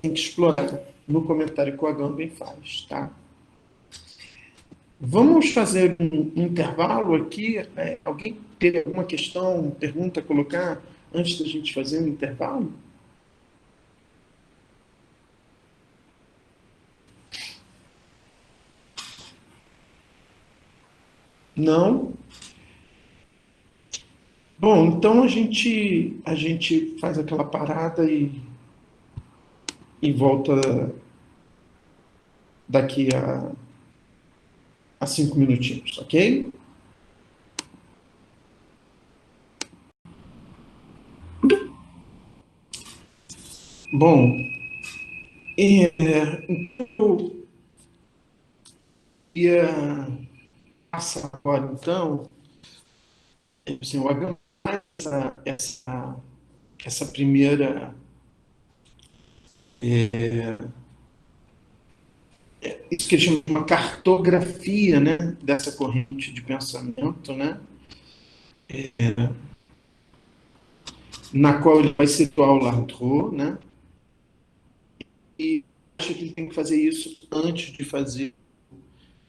tem que explorar no comentário que o Agamben faz. Tá? Vamos fazer um intervalo aqui. Alguém tem alguma questão, pergunta a colocar antes da gente fazer um intervalo? Não? Bom, então a gente faz aquela parada e volta daqui a 5 minutinhos, ok? Bom, eu ia passar agora, então, assim, o H essa primeira, isso que eles chamam de uma cartografia, né, dessa corrente de pensamento, né, na qual ele vai situar o Lardreau, né, e acho que ele tem que fazer isso antes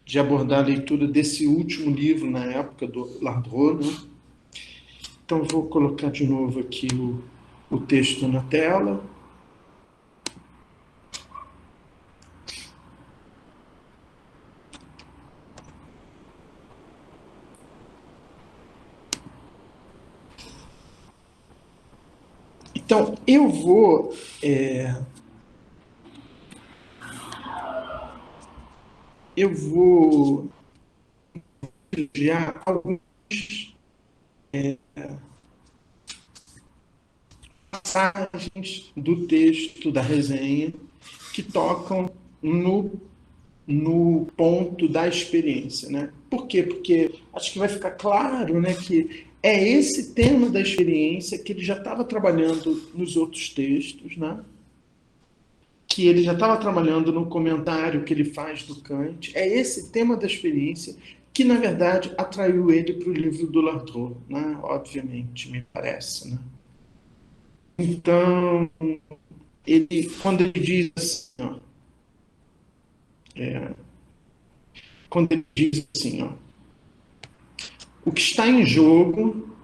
de abordar a leitura desse último livro na época do Lardreau, né. Então vou colocar de novo aqui o texto na tela. Então eu vou enviar algumas passagens do texto da resenha que tocam no ponto da experiência, né? Por quê? Porque acho que vai ficar claro, né, que é esse tema da experiência que ele já estava trabalhando nos outros textos, né? Que ele já estava trabalhando no comentário que ele faz do Kant. É esse tema da experiência que, na verdade, atraiu ele para o livro do Lardreau, né? Obviamente, me parece, né? Então, quando ele diz assim, ó, quando ele diz assim, ó, o que está em jogo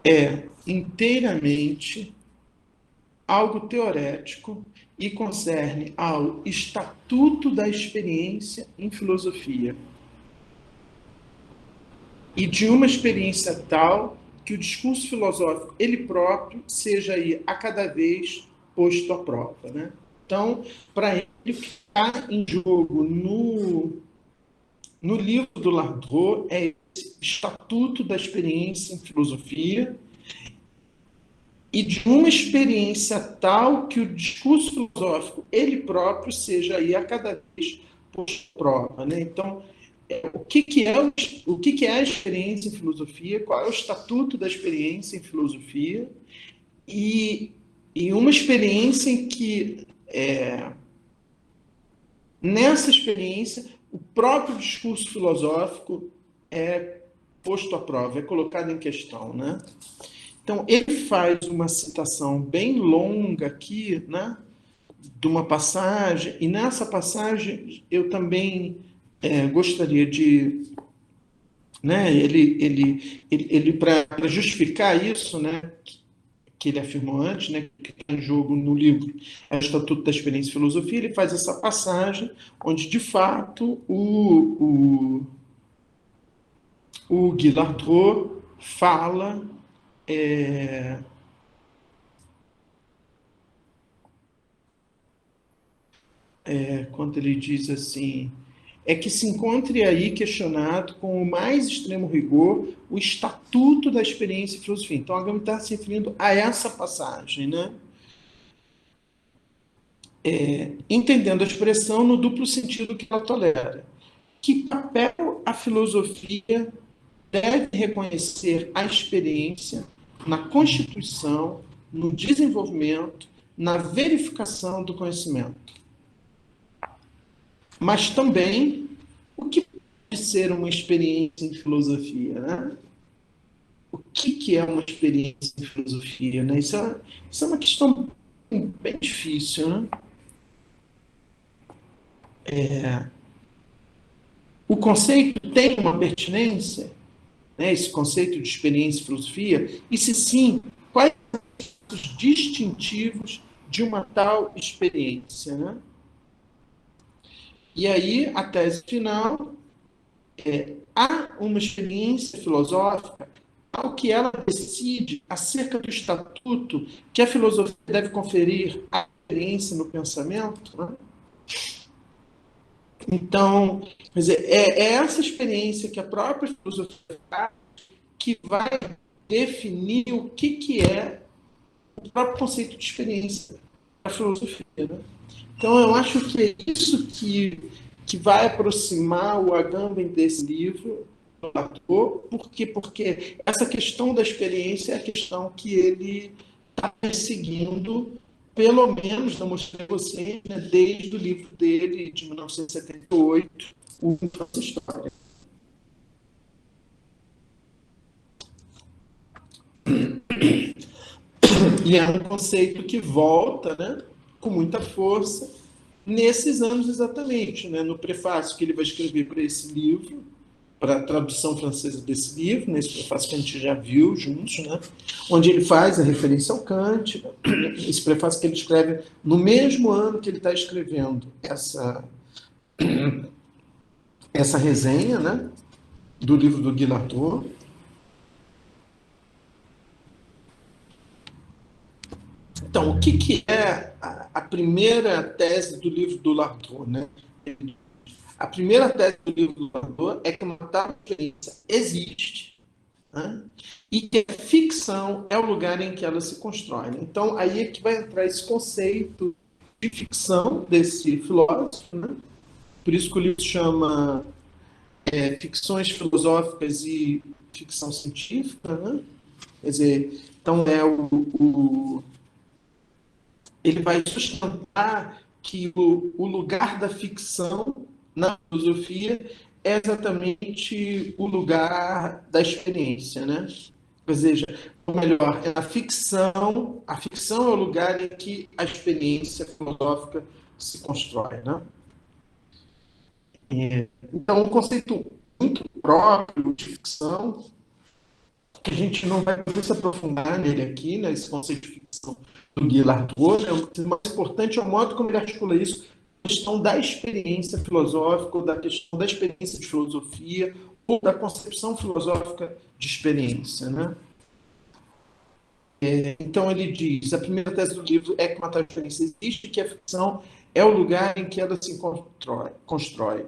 é inteiramente algo teorético e concerne ao estatuto da experiência em filosofia e de uma experiência tal que o discurso filosófico ele próprio seja aí a cada vez posto à prova, né? Então, para ele, o que está em jogo no livro do Lardreau é esse estatuto da experiência em filosofia e de uma experiência tal que o discurso filosófico ele próprio seja aí a cada vez posto à prova, né? Então, o que é a experiência em filosofia, qual é o estatuto da experiência em filosofia e, e uma experiência em que nessa experiência o próprio discurso filosófico é posto à prova, é colocado em questão, né? Então ele faz uma citação bem longa aqui, né, de uma passagem e nessa passagem eu também gostaria de né? Ele para justificar isso, né, que ele afirmou antes, né, que está em jogo no livro é o Estatuto da Experiência e Filosofia, ele faz essa passagem onde, de fato, o Guy Lardreau fala, quando ele diz assim, é que se encontre aí questionado com o mais extremo rigor o Estatuto da Experiência e Filosofia. Então, a Gama está se referindo a essa passagem, né? Entendendo a expressão no duplo sentido que ela tolera. Que papel a filosofia deve reconhecer a experiência na constituição, no desenvolvimento, na verificação do conhecimento? Mas também o que pode ser uma experiência em filosofia, né? O que é uma experiência em filosofia, né? Isso é uma questão bem difícil, né? O conceito tem uma pertinência, né, esse conceito de experiência e filosofia? E se sim, quais são os distintivos de uma tal experiência? Né? E aí, a tese final há uma experiência filosófica ao que ela decide acerca do estatuto que a filosofia deve conferir à experiência no pensamento, né? Então, quer dizer, é essa experiência que a própria filosofia faz que vai definir o que é o próprio conceito de experiência da filosofia. Né? Então, eu acho que é isso que vai aproximar o Agamben desse livro, do Latour. Por quê? Porque essa questão da experiência é a questão que ele está perseguindo, pelo menos, não mostrei a vocês, né, desde o livro dele, de 1978, O Infância História. E é um conceito que volta, né, com muita força nesses anos exatamente, né, no prefácio que ele vai escrever para esse livro, para a tradução francesa desse livro, nesse prefácio que a gente já viu juntos, né, onde ele faz a referência ao Kant, esse prefácio que ele escreve no mesmo ano que ele está escrevendo essa resenha, né, do livro do Guy Latour. Então, o que é a primeira tese do livro do Latour? Né? A primeira tese do livro do Latour é que uma tal experiência existe, né? E que a ficção é o lugar em que ela se constrói. Né? Então, aí é que vai entrar esse conceito de ficção desse filósofo, né? Por isso que o livro chama Ficções Filosóficas e Ficção Científica. Né? Quer dizer, então ele vai sustentar que o lugar da ficção na filosofia é exatamente o lugar da experiência, né? Ou seja, ou melhor, é a ficção é o lugar em que a experiência filosófica se constrói, né? Então, um conceito muito próprio de ficção, que a gente não vai poder se aprofundar nele aqui, né, esse conceito de ficção do Guy Latour, né, o mais importante é o modo como ele articula isso, a questão da experiência filosófica, ou da questão da experiência de filosofia, ou da concepção filosófica de experiência. Né? Então ele diz, a primeira tese do livro é que uma tal experiência existe, que a ficção é o lugar em que ela se constrói.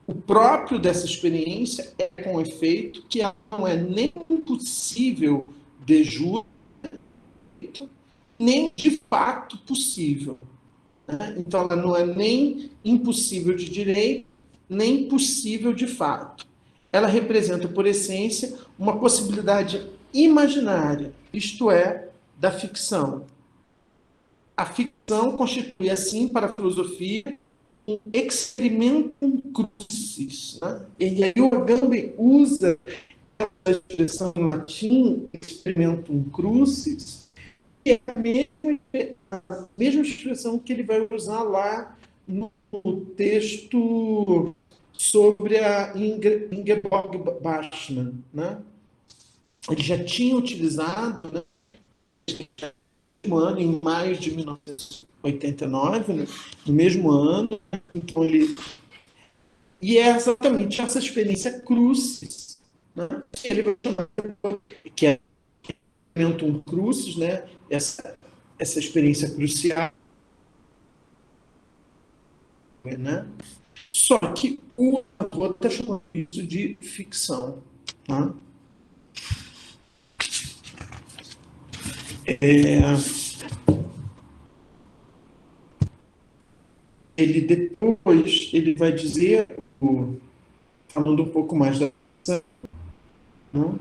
O próprio dessa experiência é com efeito que ela não é nem impossível de jure, nem de fato possível. Né? Então, ela não é nem impossível de direito, nem possível de fato. Ela representa, por essência, uma possibilidade imaginária, isto é, da ficção. A ficção constitui, assim, para a filosofia, um experimentum crucis. Né? E aí o Agamben usa a expressão em latim, experimentum crucis, que é a mesma expressão que ele vai usar lá no texto sobre a Ingeborg Bachmann. Né? Ele já tinha utilizado, né, no ano, em maio de 1989, né, no mesmo ano, então ele... E é exatamente essa experiência crucis, né, que ele vai chamar, que é um crucis, né, essa experiência crucial, né? Só que o autor está chamando isso de ficção. Tá? Ele depois ele vai dizer, falando um pouco mais da ficção, né?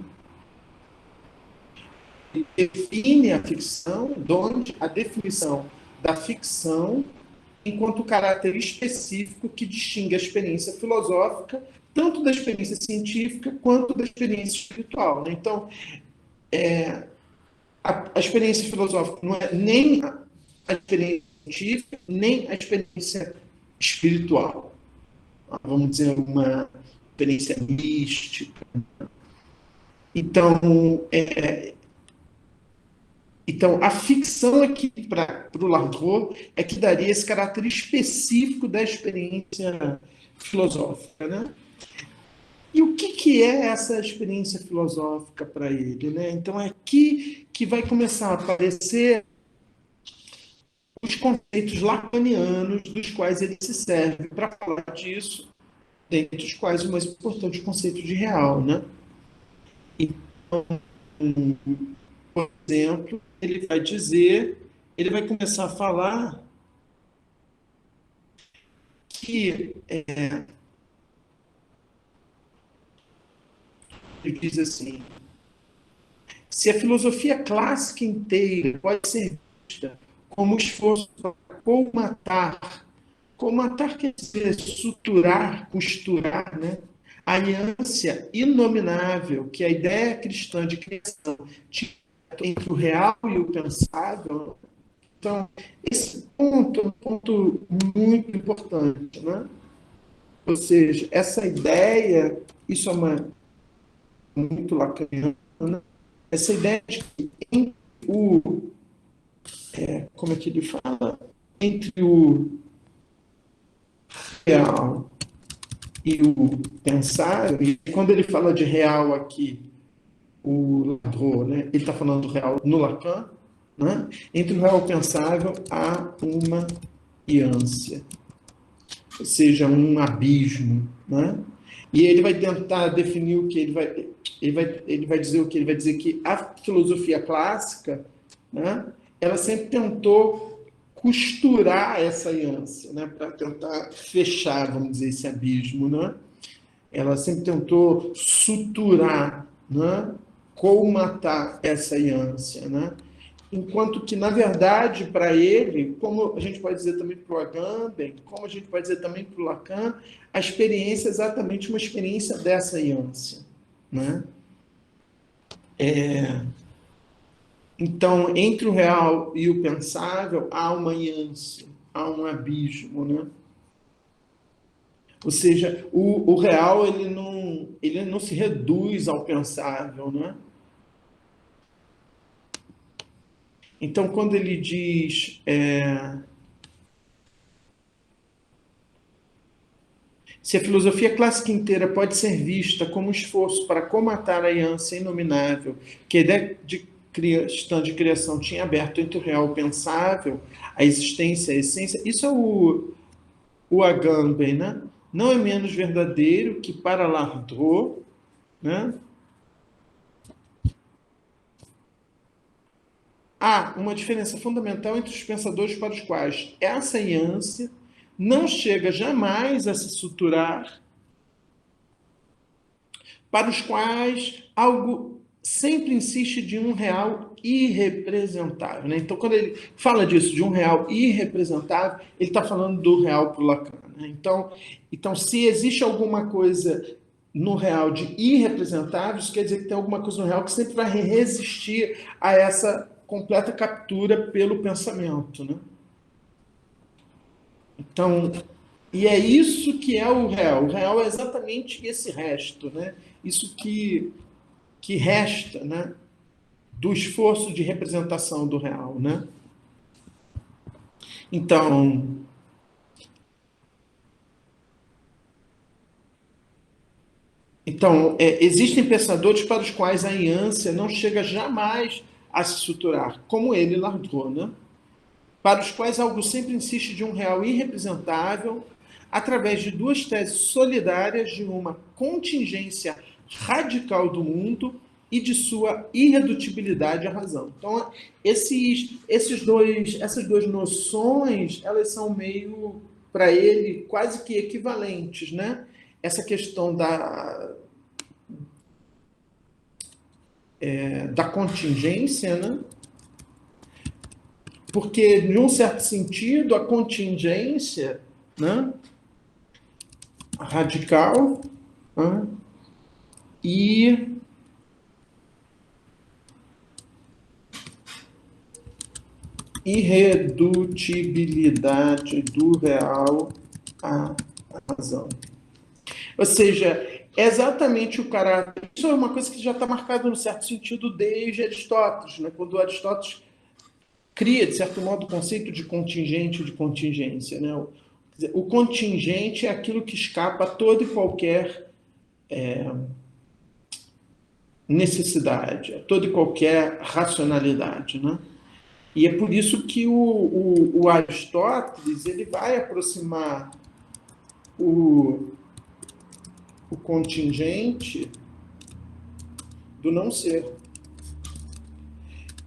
Ele define a ficção, donde a definição da ficção enquanto caráter específico que distingue a experiência filosófica, tanto da experiência científica quanto da experiência espiritual. Né? Então, a experiência filosófica não é nem a experiência científica, nem a experiência espiritual. Vamos dizer, uma experiência mística. Então, então a ficção aqui, para o Latour, é que daria esse caráter específico da experiência filosófica. Né? que é essa experiência filosófica para ele, né? Então é aqui que vai começar a aparecer os conceitos lacanianos dos quais ele se serve para falar disso, dentre os quais o mais importante é o conceito de real, né? Então, por exemplo, ele vai dizer, ele vai começar a falar que ele diz assim: se a filosofia clássica inteira pode ser vista como esforço para colmatar quer dizer suturar, costurar, né? A aliança inominável que a ideia cristã de criação tinha entre o real e o pensável. Então, esse ponto é um ponto muito importante, né? Ou seja, essa ideia, isso é muito lacaniana, né? Essa ideia de que entre como é que ele fala? Entre o real e o pensável, e quando ele fala de real aqui, o Ladrot, né? Ele está falando do real no Lacan, né? Entre o real e o pensável há uma ânsia, ou seja, um abismo, né? E ele vai tentar definir o que ele vai dizer o que ele vai dizer que a filosofia clássica, né? Ela sempre tentou costurar essa ânsia, né? Para tentar fechar, vamos dizer, esse abismo, né? Ela sempre tentou suturar, né? Colmatar essa ânsia, né? Enquanto que, na verdade, para ele, como a gente pode dizer também para o Agamben, como a gente pode dizer também para o Lacan, a experiência é exatamente uma experiência dessa ânsia, né? Então, entre o real e o pensável, há uma ânsia, há um abismo, né? Ou seja, o real ele não se reduz ao pensável, né? Então, quando ele diz se a filosofia clássica inteira pode ser vista como um esforço para comatar a ânsia inominável que a ideia de cristã de criação tinha aberto entre o real e o pensável, a existência, a essência, isso é o Agamben, né? Não é menos verdadeiro que para Lardot, né? Há uma diferença fundamental entre os pensadores para os quais essa ânsia não chega jamais a se suturar, para os quais algo sempre insiste de um real irrepresentável, né? Então, quando ele fala disso, de um real irrepresentável, ele está falando do real para o Lacan, né? Então, se existe alguma coisa no real de irrepresentável, isso quer dizer que tem alguma coisa no real que sempre vai resistir a essa completa captura pelo pensamento, né? Então, e é isso que é o real. O real é exatamente esse resto, né? Isso que resta, né, do esforço de representação do real, né? Então, existem pensadores para os quais a ânsia não chega jamais a se suturar, como ele largou, né? Para os quais algo sempre insiste de um real irrepresentável, através de duas teses solidárias de uma contingência radical do mundo e de sua irredutibilidade à razão. Então, essas duas noções, elas são meio, para ele, quase que equivalentes, né? Essa questão da contingência, né? Porque, em um certo sentido, a contingência, né, radical, né, e irredutibilidade do real à razão. Ou seja, é exatamente o caráter. Isso é uma coisa que já está marcado, no certo sentido, desde Aristóteles, né? Quando Aristóteles cria, de certo modo, o conceito de contingente, de contingência, né? O contingente é aquilo que escapa a todo e qualquer necessidade, a toda e qualquer racionalidade, né? E é por isso que o Aristóteles ele vai aproximar o, o contingente do não ser.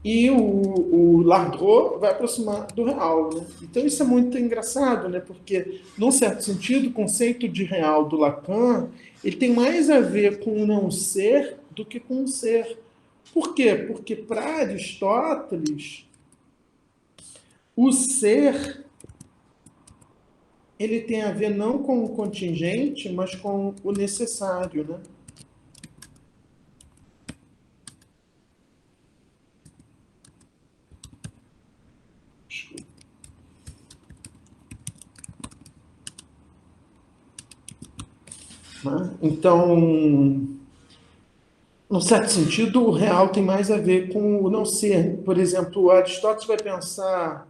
E o Lardreau vai aproximar do real. Né? Então isso é muito engraçado, né? Porque, num certo sentido, o conceito de real do Lacan ele tem mais a ver com o não ser do que com o ser. Por quê? Porque para Aristóteles, o ser ele tem a ver não com o contingente, mas com o necessário. Né? Né? Então, num certo sentido, o real tem mais a ver com o não ser. Por exemplo, Aristóteles vai pensar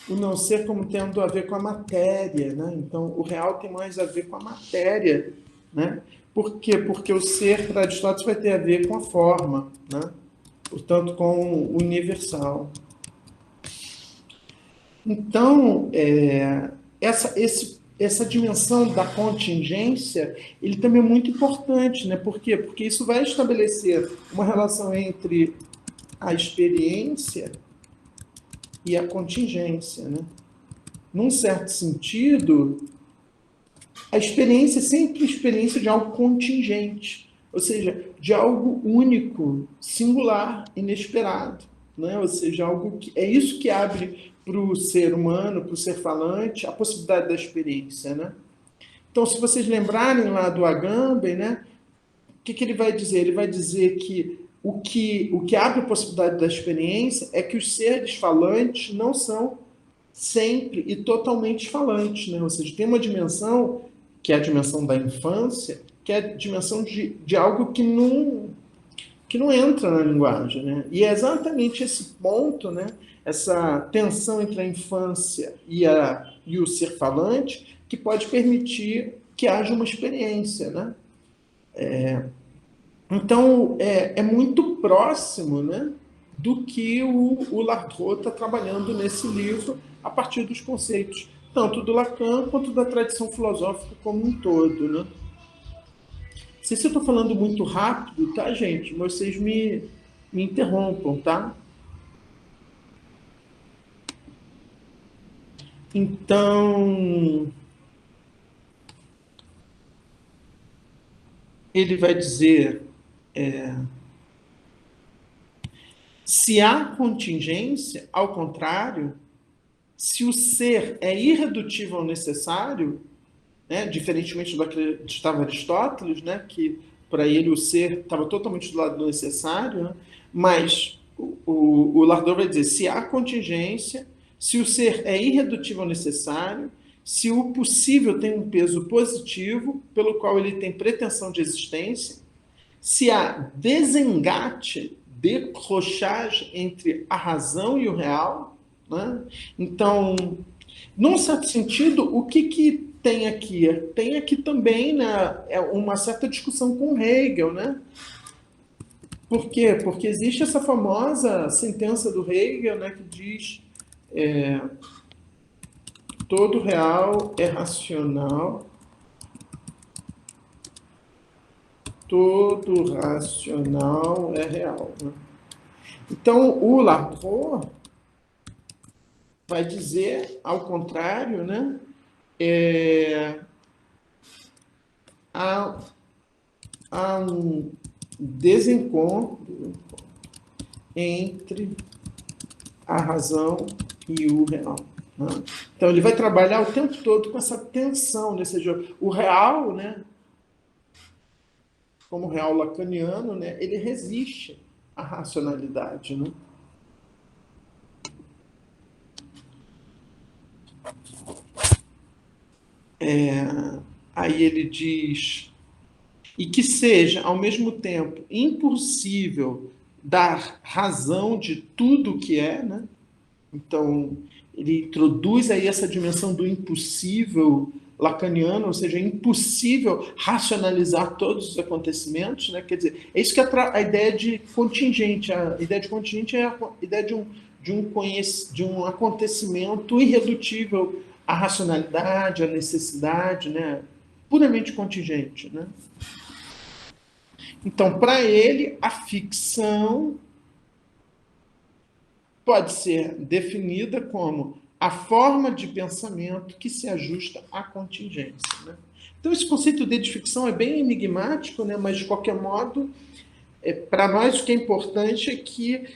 o não ser como tendo a ver com a matéria. Né? Então, o real tem mais a ver com a matéria. Né? Por quê? Porque o ser, para Aristóteles, vai ter a ver com a forma, né? Portanto, com o universal. Então, essa dimensão da contingência, ele também é muito importante, né? Por quê? Porque isso vai estabelecer uma relação entre a experiência e a contingência, né? Num certo sentido, a experiência é sempre a experiência de algo contingente, ou seja, de algo único, singular, inesperado, né? Ou seja, algo que é isso que abre para o ser humano, para o ser falante, a possibilidade da experiência, né? Então, se vocês lembrarem lá do Agamben, né, o que ele vai dizer? Ele vai dizer que o que abre a possibilidade da experiência é que os seres falantes não são sempre e totalmente falantes, né? Ou seja, tem uma dimensão que é a dimensão da infância, que é a dimensão de algo que não entra na linguagem, né? E é exatamente esse ponto, né? Essa tensão entre a infância e o ser falante que pode permitir que haja uma experiência, né? Então, é muito próximo, né, do que o Lardreau está trabalhando nesse livro a partir dos conceitos, tanto do Lacan quanto da tradição filosófica como um todo. Né? Não sei se eu estou falando muito rápido, tá, gente? Vocês me interrompam, tá? Então, ele vai dizer, se há contingência, ao contrário, se o ser é irredutível ao necessário, né, diferentemente do que acreditava Aristóteles, né, que para ele o ser estava totalmente do lado do necessário, né, mas o Lardon vai dizer, se há contingência, se o ser é irredutível ao necessário, se o possível tem um peso positivo, pelo qual ele tem pretensão de existência, se há desengate, decrochage entre a razão e o real, né? Então, num certo sentido, o que tem aqui? Tem aqui também, né, uma certa discussão com Hegel, né? Por quê? Porque existe essa famosa sentença do Hegel, né, que diz todo real é racional, todo racional é real. Né? Então, o Lardreau vai dizer, ao contrário, né, há um desencontro entre a razão e o real. Né? Então, ele vai trabalhar o tempo todo com essa tensão, né? Ou seja, o real, né, como real lacaniano, né, ele resiste à racionalidade. Né? Aí ele diz, e que seja, ao mesmo tempo, impossível dar razão de tudo o que é, né? Então, ele introduz aí essa dimensão do impossível lacaniano, ou seja, é impossível racionalizar todos os acontecimentos, né? Quer dizer, é isso que a ideia de contingente. A ideia de contingente é a ideia de um acontecimento irredutível à racionalidade, à necessidade, né? Puramente contingente, né? Então, para ele, a ficção pode ser definida como a forma de pensamento que se ajusta à contingência, né? Então, esse conceito de ficção é bem enigmático, né? Mas, de qualquer modo, para nós o que é importante é que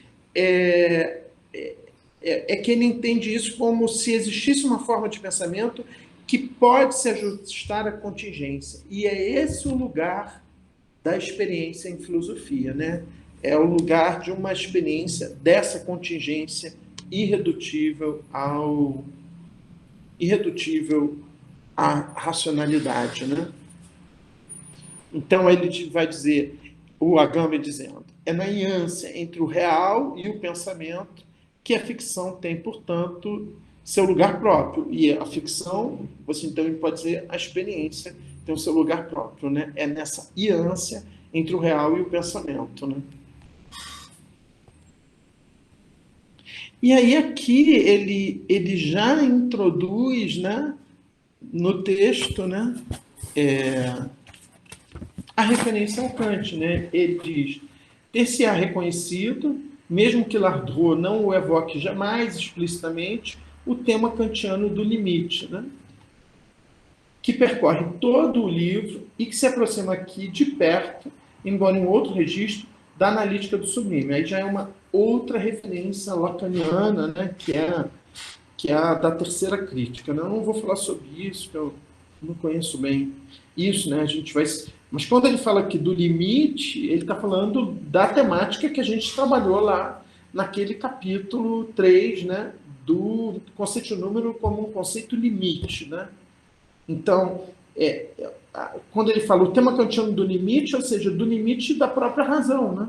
que ele entende isso como se existisse uma forma de pensamento que pode se ajustar à contingência. E é esse o lugar da experiência em filosofia, né? É o lugar de uma experiência dessa contingência irredutível à racionalidade, né? Então ele vai dizer, o Agamben dizendo, é na ânsia entre o real e o pensamento que a ficção tem, portanto, seu lugar próprio. E a ficção, você então pode dizer, a experiência tem o seu lugar próprio, né? É nessa ânsia entre o real e o pensamento, né? E aí aqui ele já introduz, né, no texto, né, a referência ao Kant, né? Ele diz, ter-se-á reconhecido, mesmo que Lardreau não o evoque jamais explicitamente, o tema kantiano do limite, né? Que percorre todo o livro e que se aproxima aqui de perto, embora em outro registro, da analítica do sublime. Aí já é uma outra referência lacaniana, né, que é a da terceira crítica, né? Eu não vou falar sobre isso, porque eu não conheço bem isso, né? A gente vai... Mas quando ele fala aqui do limite, ele está falando da temática que a gente trabalhou lá naquele capítulo 3, né, do conceito número como um conceito limite, né? Então, quando ele fala o tema kantiano do limite, ou seja, do limite da própria razão, né?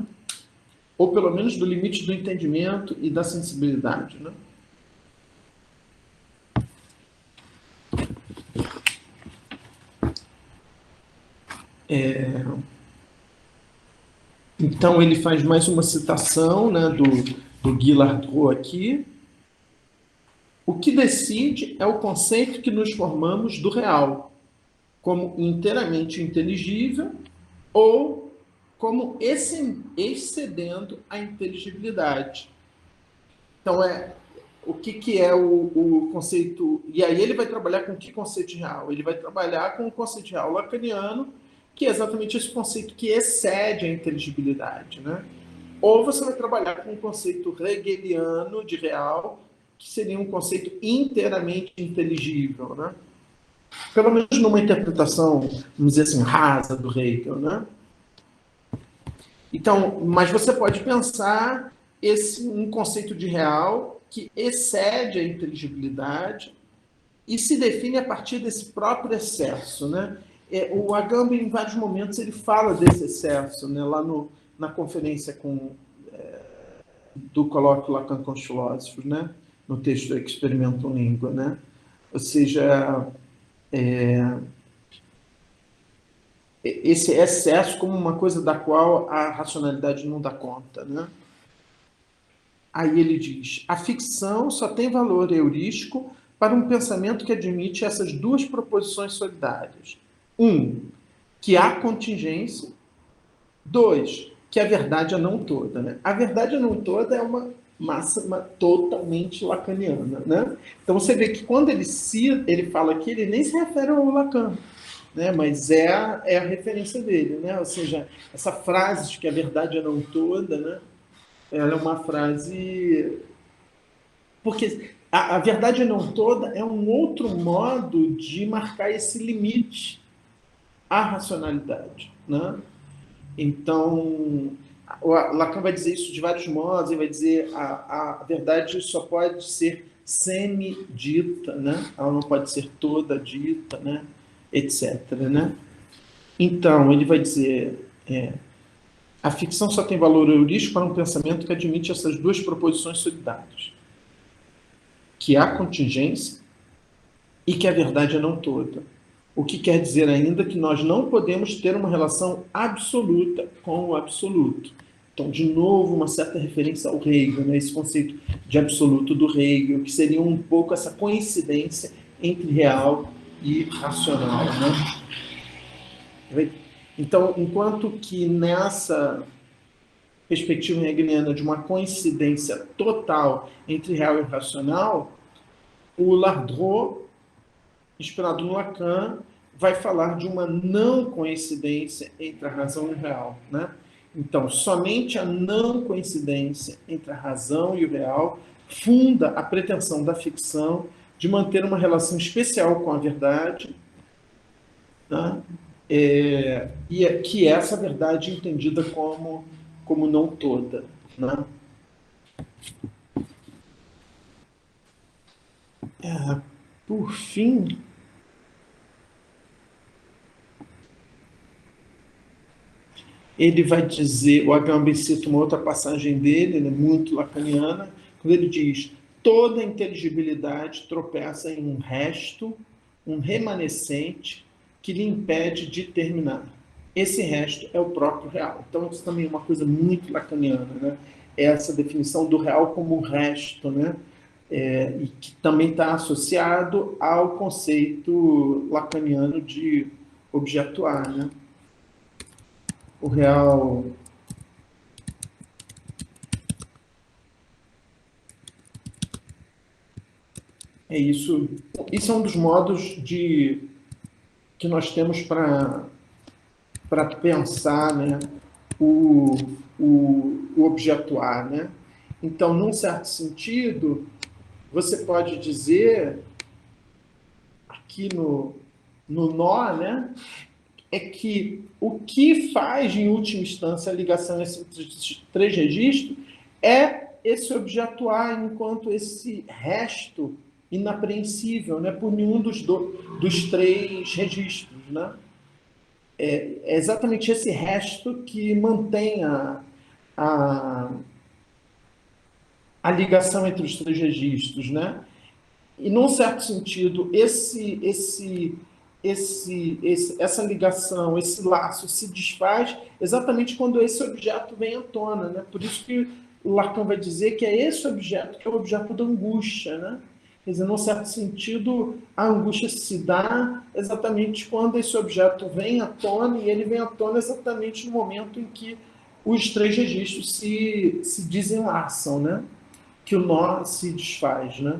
Ou pelo menos do limite do entendimento e da sensibilidade, né? Então, ele faz mais uma citação, né, do Guy Lardreau aqui. O que decide é o conceito que nos formamos do real, como inteiramente inteligível ou como excedendo a inteligibilidade. Então, o que é o conceito... E aí ele vai trabalhar com que conceito real? Ele vai trabalhar com o conceito real lacaniano, que é exatamente esse conceito que excede a inteligibilidade, né? Ou você vai trabalhar com o conceito hegeliano de real, que seria um conceito inteiramente inteligível, né? Pelo menos numa interpretação, vamos dizer assim, rasa do Hegel, né? Então, mas você pode pensar um conceito de real que excede a inteligibilidade e se define a partir desse próprio excesso, né? O Agamben, em vários momentos, ele fala desse excesso, né? Lá na conferência do colóquio Lacan com os filósofos, né? No texto Experimentum Lingua, né? Ou seja, esse excesso como uma coisa da qual a racionalidade não dá conta, né? Aí ele diz, a ficção só tem valor heurístico para um pensamento que admite essas duas proposições solidárias. Que há contingência. 2, que a verdade é não toda, né? A verdade é não toda é uma máxima totalmente lacaniana, né? Então você vê que quando ele fala aqui, ele nem se refere ao Lacan, né? Mas é a referência dele, né? Ou seja, essa frase de que a verdade é não toda, né? Ela é uma frase... Porque a verdade é não toda é um outro modo de marcar esse limite à racionalidade, né? Então, o Lacan vai dizer isso de vários modos, ele vai dizer a verdade só pode ser semi-dita, né? Ela não pode ser toda dita, né? Etc. Né? Então, ele vai dizer a ficção só tem valor heurístico para um pensamento que admite essas duas proposições solidárias. Que há contingência e que a verdade é não toda. O que quer dizer ainda que nós não podemos ter uma relação absoluta com o absoluto. Então, de novo, uma certa referência ao Hegel, né? Esse conceito de absoluto do Hegel, que seria um pouco essa coincidência entre real e racional, né? Então, enquanto que nessa perspectiva hegeliana de uma coincidência total entre real e racional, o Lardreau, inspirado no Lacan, vai falar de uma não coincidência entre a razão e o real, né? Então, somente a não coincidência entre a razão e o real funda a pretensão da ficção de manter uma relação especial com a verdade, né? E que essa verdade é entendida como não toda, né? Por fim, ele vai dizer, o Agamben cita uma outra passagem dele, né, muito lacaniana, quando ele diz: toda inteligibilidade tropeça em um resto, um remanescente, que lhe impede de terminar. Esse resto é o próprio real. Então, isso também é uma coisa muito lacaniana, né? Essa definição do real como resto, né? E que também está associado ao conceito lacaniano de objetuar, né? O real é isso. Isso é um dos modos que nós temos para pensar, né, o objetuar, né? Então, num certo sentido, você pode dizer, aqui no nó, né, é que o que faz, em última instância, a ligação entre esses três registros é esse objetuar enquanto esse resto inapreensível, né, por nenhum dos três registros, né? É exatamente esse resto que mantém a, a ligação entre os três registros, né? E, num certo sentido, essa ligação, esse laço se desfaz exatamente quando esse objeto vem à tona, né? Por isso que o Lacan vai dizer que é esse objeto que é o objeto da angústia, né? Quer dizer, num certo sentido, a angústia se dá exatamente quando esse objeto vem à tona, e ele vem à tona exatamente no momento em que os três registros se desenlaçam, né? Que o nó se desfaz, né?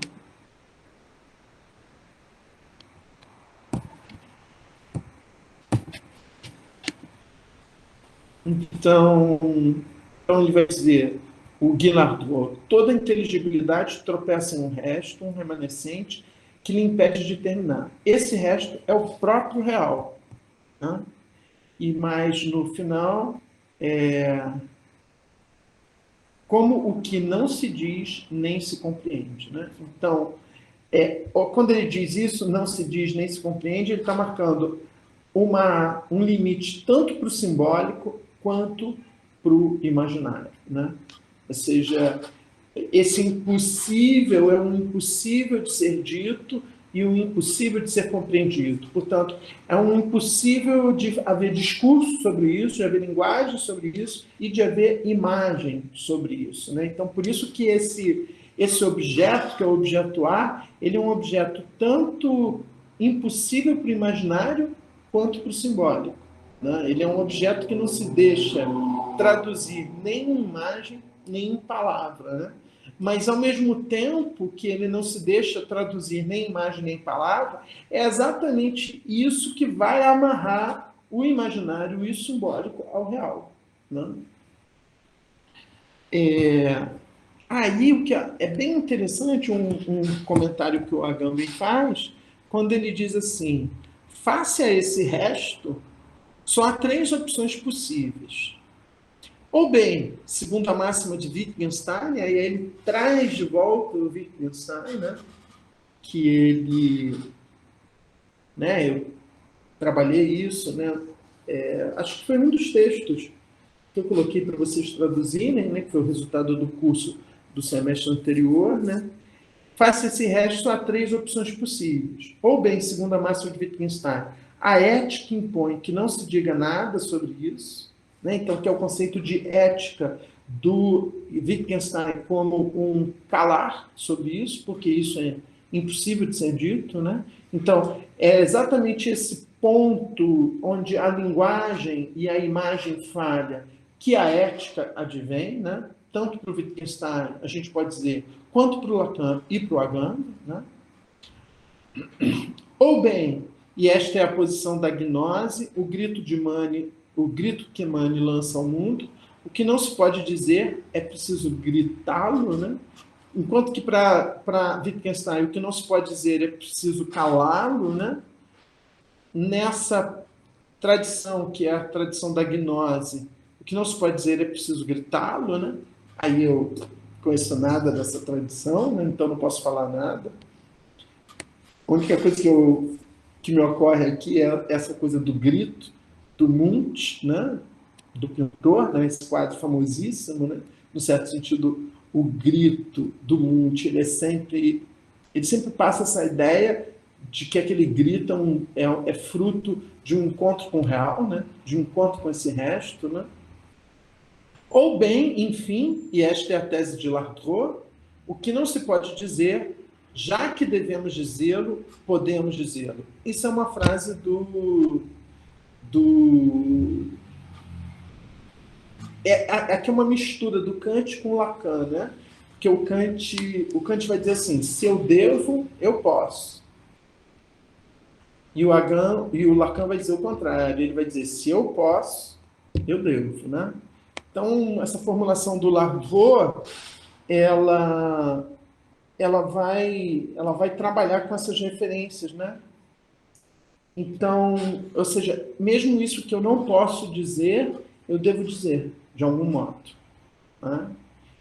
Então, ele vai dizer, o Guillardot, toda inteligibilidade tropeça em um resto, um remanescente, que lhe impede de terminar. Esse resto é o próprio real, né? E mais no final, como o que não se diz nem se compreende, né? Então, quando ele diz isso, não se diz nem se compreende, ele está marcando um limite tanto para o simbólico quanto para o imaginário, né? Ou seja, esse impossível é um impossível de ser dito e um impossível de ser compreendido. Portanto, é um impossível de haver discurso sobre isso, de haver linguagem sobre isso e de haver imagem sobre isso, né? Então, por isso que esse objeto, que é o objetuar, ele é um objeto tanto impossível para o imaginário quanto para o simbólico, né? Ele é um objeto que não se deixa traduzir nem em imagem, nem em palavra, né? Mas, ao mesmo tempo que ele não se deixa traduzir nem em imagem, nem em palavra, é exatamente isso que vai amarrar o imaginário e o simbólico ao real, né? Aí, o que é bem interessante, um comentário que o Agamben faz, quando ele diz assim: face a esse resto, só há três opções possíveis. Ou bem, segundo a máxima de Wittgenstein, aí ele traz de volta o Wittgenstein, né? Que ele, né? Eu trabalhei isso, né? Acho que foi um dos textos que eu coloquei para vocês traduzirem, né? Que foi o resultado do curso do semestre anterior, né? Faça esse resto, há três opções possíveis. Ou bem, segundo a máxima de Wittgenstein, A ética impõe que não se diga nada sobre isso, né? Então, que é o conceito de ética do Wittgenstein como um calar sobre isso, porque isso é impossível de ser dito, né? Então, é exatamente esse ponto onde a linguagem e a imagem falha que a ética advém, né? Tanto para o Wittgenstein, a gente pode dizer, quanto para o Lacan e para o Agamben, né? Ou bem, e esta é a posição da gnose, o grito que Mani lança ao mundo, o que não se pode dizer é preciso gritá-lo, né? Enquanto que para Wittgenstein o que não se pode dizer é preciso calá-lo, né? Nessa tradição, que é a tradição da gnose, o que não se pode dizer é preciso gritá-lo, né? Aí eu conheço nada dessa tradição, né? Então não posso falar nada. A única coisa que me ocorre aqui é essa coisa do grito, do Munch, né? Do pintor, né? Esse quadro famosíssimo, né? No certo sentido, o grito do Munch, ele sempre passa essa ideia de que aquele grito é fruto de um encontro com o real, né? De um encontro com esse resto, né? Ou bem, enfim, e esta é a tese de Lardreau, o que não se pode dizer, já que devemos dizê-lo, podemos dizê-lo. Isso é uma frase do aqui é uma mistura do Kant com o Lacan, né? Porque o Kant vai dizer assim, se eu devo, eu posso. E o Lacan vai dizer o contrário, ele vai dizer, se eu posso, eu devo, né? Então, essa formulação do Lardreau, ela vai trabalhar com essas referências, né? Então, ou seja, mesmo isso que eu não posso dizer, eu devo dizer, de algum modo. Né?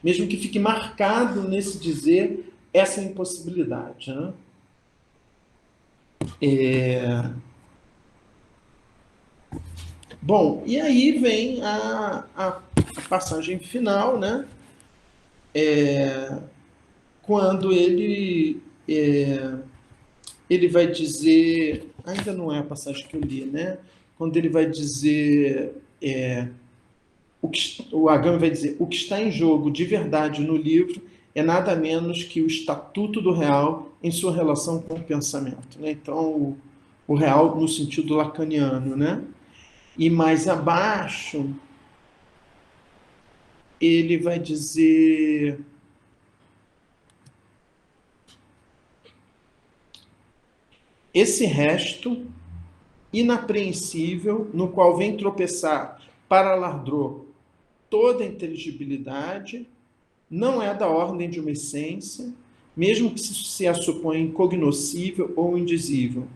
Mesmo que fique marcado nesse dizer essa impossibilidade. Né? Bom, e aí vem a passagem final, né? Quando ele vai dizer, ainda não é a passagem que eu li, né? Quando ele vai dizer, o Agamben vai dizer, o que está em jogo de verdade no livro é nada menos que o estatuto do real em sua relação com o pensamento, né? Então, o real no sentido lacaniano, né? E mais abaixo, ele vai dizer, esse resto inapreensível, no qual vem tropeçar para Lardreau toda a inteligibilidade, não é da ordem de uma essência, mesmo que se a suponha incognoscível ou indizível.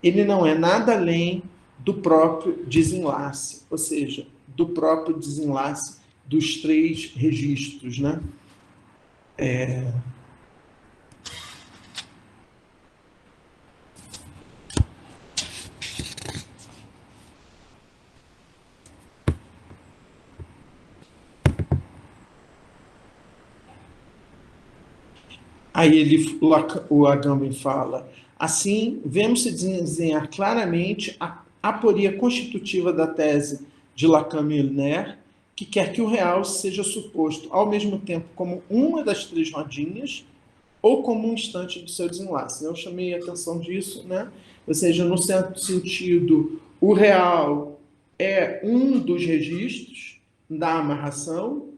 Ele não é nada além do próprio desenlace, ou seja, do próprio desenlace dos três registros, né? Aí o Agamben fala, assim, vemos-se desenhar claramente a aporia constitutiva da tese de Lacan-Milner, que quer que o real seja suposto ao mesmo tempo como uma das três rodinhas ou como um instante do seu desenlace. Eu chamei a atenção disso, né? Ou seja, no certo sentido, o real é um dos registros da amarração,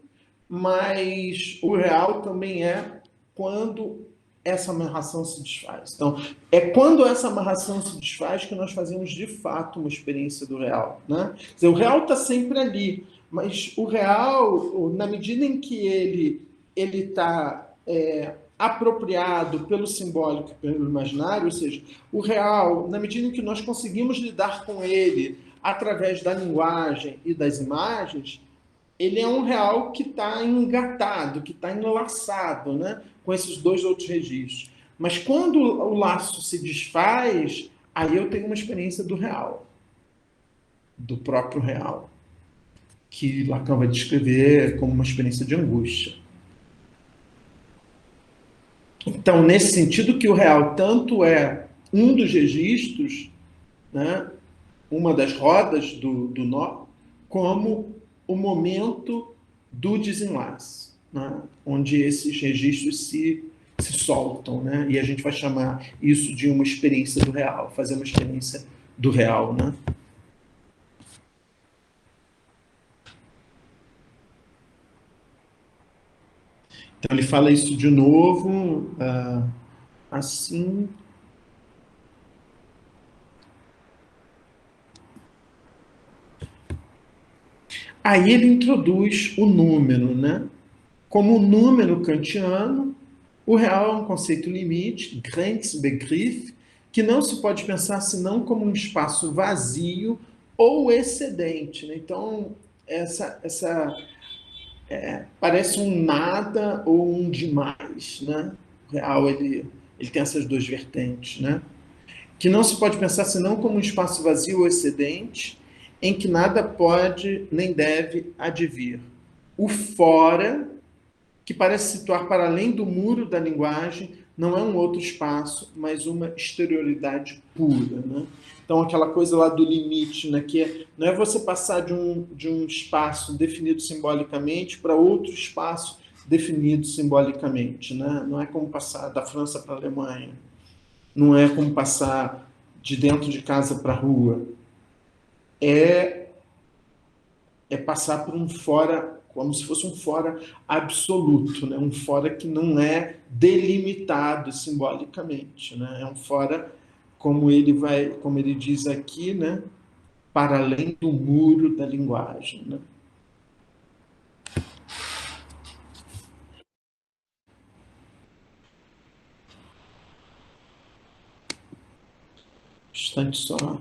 mas o real também é quando essa amarração se desfaz. Então, é quando essa amarração se desfaz que nós fazemos de fato uma experiência do real. Né? Quer dizer, o real está sempre ali, mas o real, na medida em que ele está apropriado pelo simbólico e pelo imaginário, ou seja, o real, na medida em que nós conseguimos lidar com ele através da linguagem e das imagens, ele é um real que está engatado, que está enlaçado, né, com esses dois outros registros. Mas quando o laço se desfaz, aí eu tenho uma experiência do real, do próprio real, que Lacan vai descrever como uma experiência de angústia. Então, nesse sentido que o real tanto é um dos registros, né, uma das rodas do nó, como o momento do desenlace, né, onde esses registros se soltam, né, e a gente vai chamar isso de uma experiência do real, fazer uma experiência do real, né. Então ele fala isso de novo, assim. Aí ele introduz o número, né? Como o número kantiano, o real é um conceito limite, Grenzbegriff, que não se pode pensar senão como um espaço vazio ou excedente, né? Então, essa parece um nada ou um demais, né? O real, ele tem essas duas vertentes, né? Que não se pode pensar senão como um espaço vazio ou excedente, em que nada pode nem deve advir. O fora, que parece situar para além do muro da linguagem, não é um outro espaço, mas uma exterioridade pura. Né? Então, aquela coisa lá do limite, né, não é você passar de um espaço definido simbolicamente para outro espaço definido simbolicamente. Né? Não é como passar da França para a Alemanha. Não é como passar de dentro de casa para a rua. É passar por um fora, como se fosse um fora absoluto, né? Um fora que não é delimitado simbolicamente, né? É um fora, como ele diz aqui, né? Para além do muro da linguagem, né? Instante só.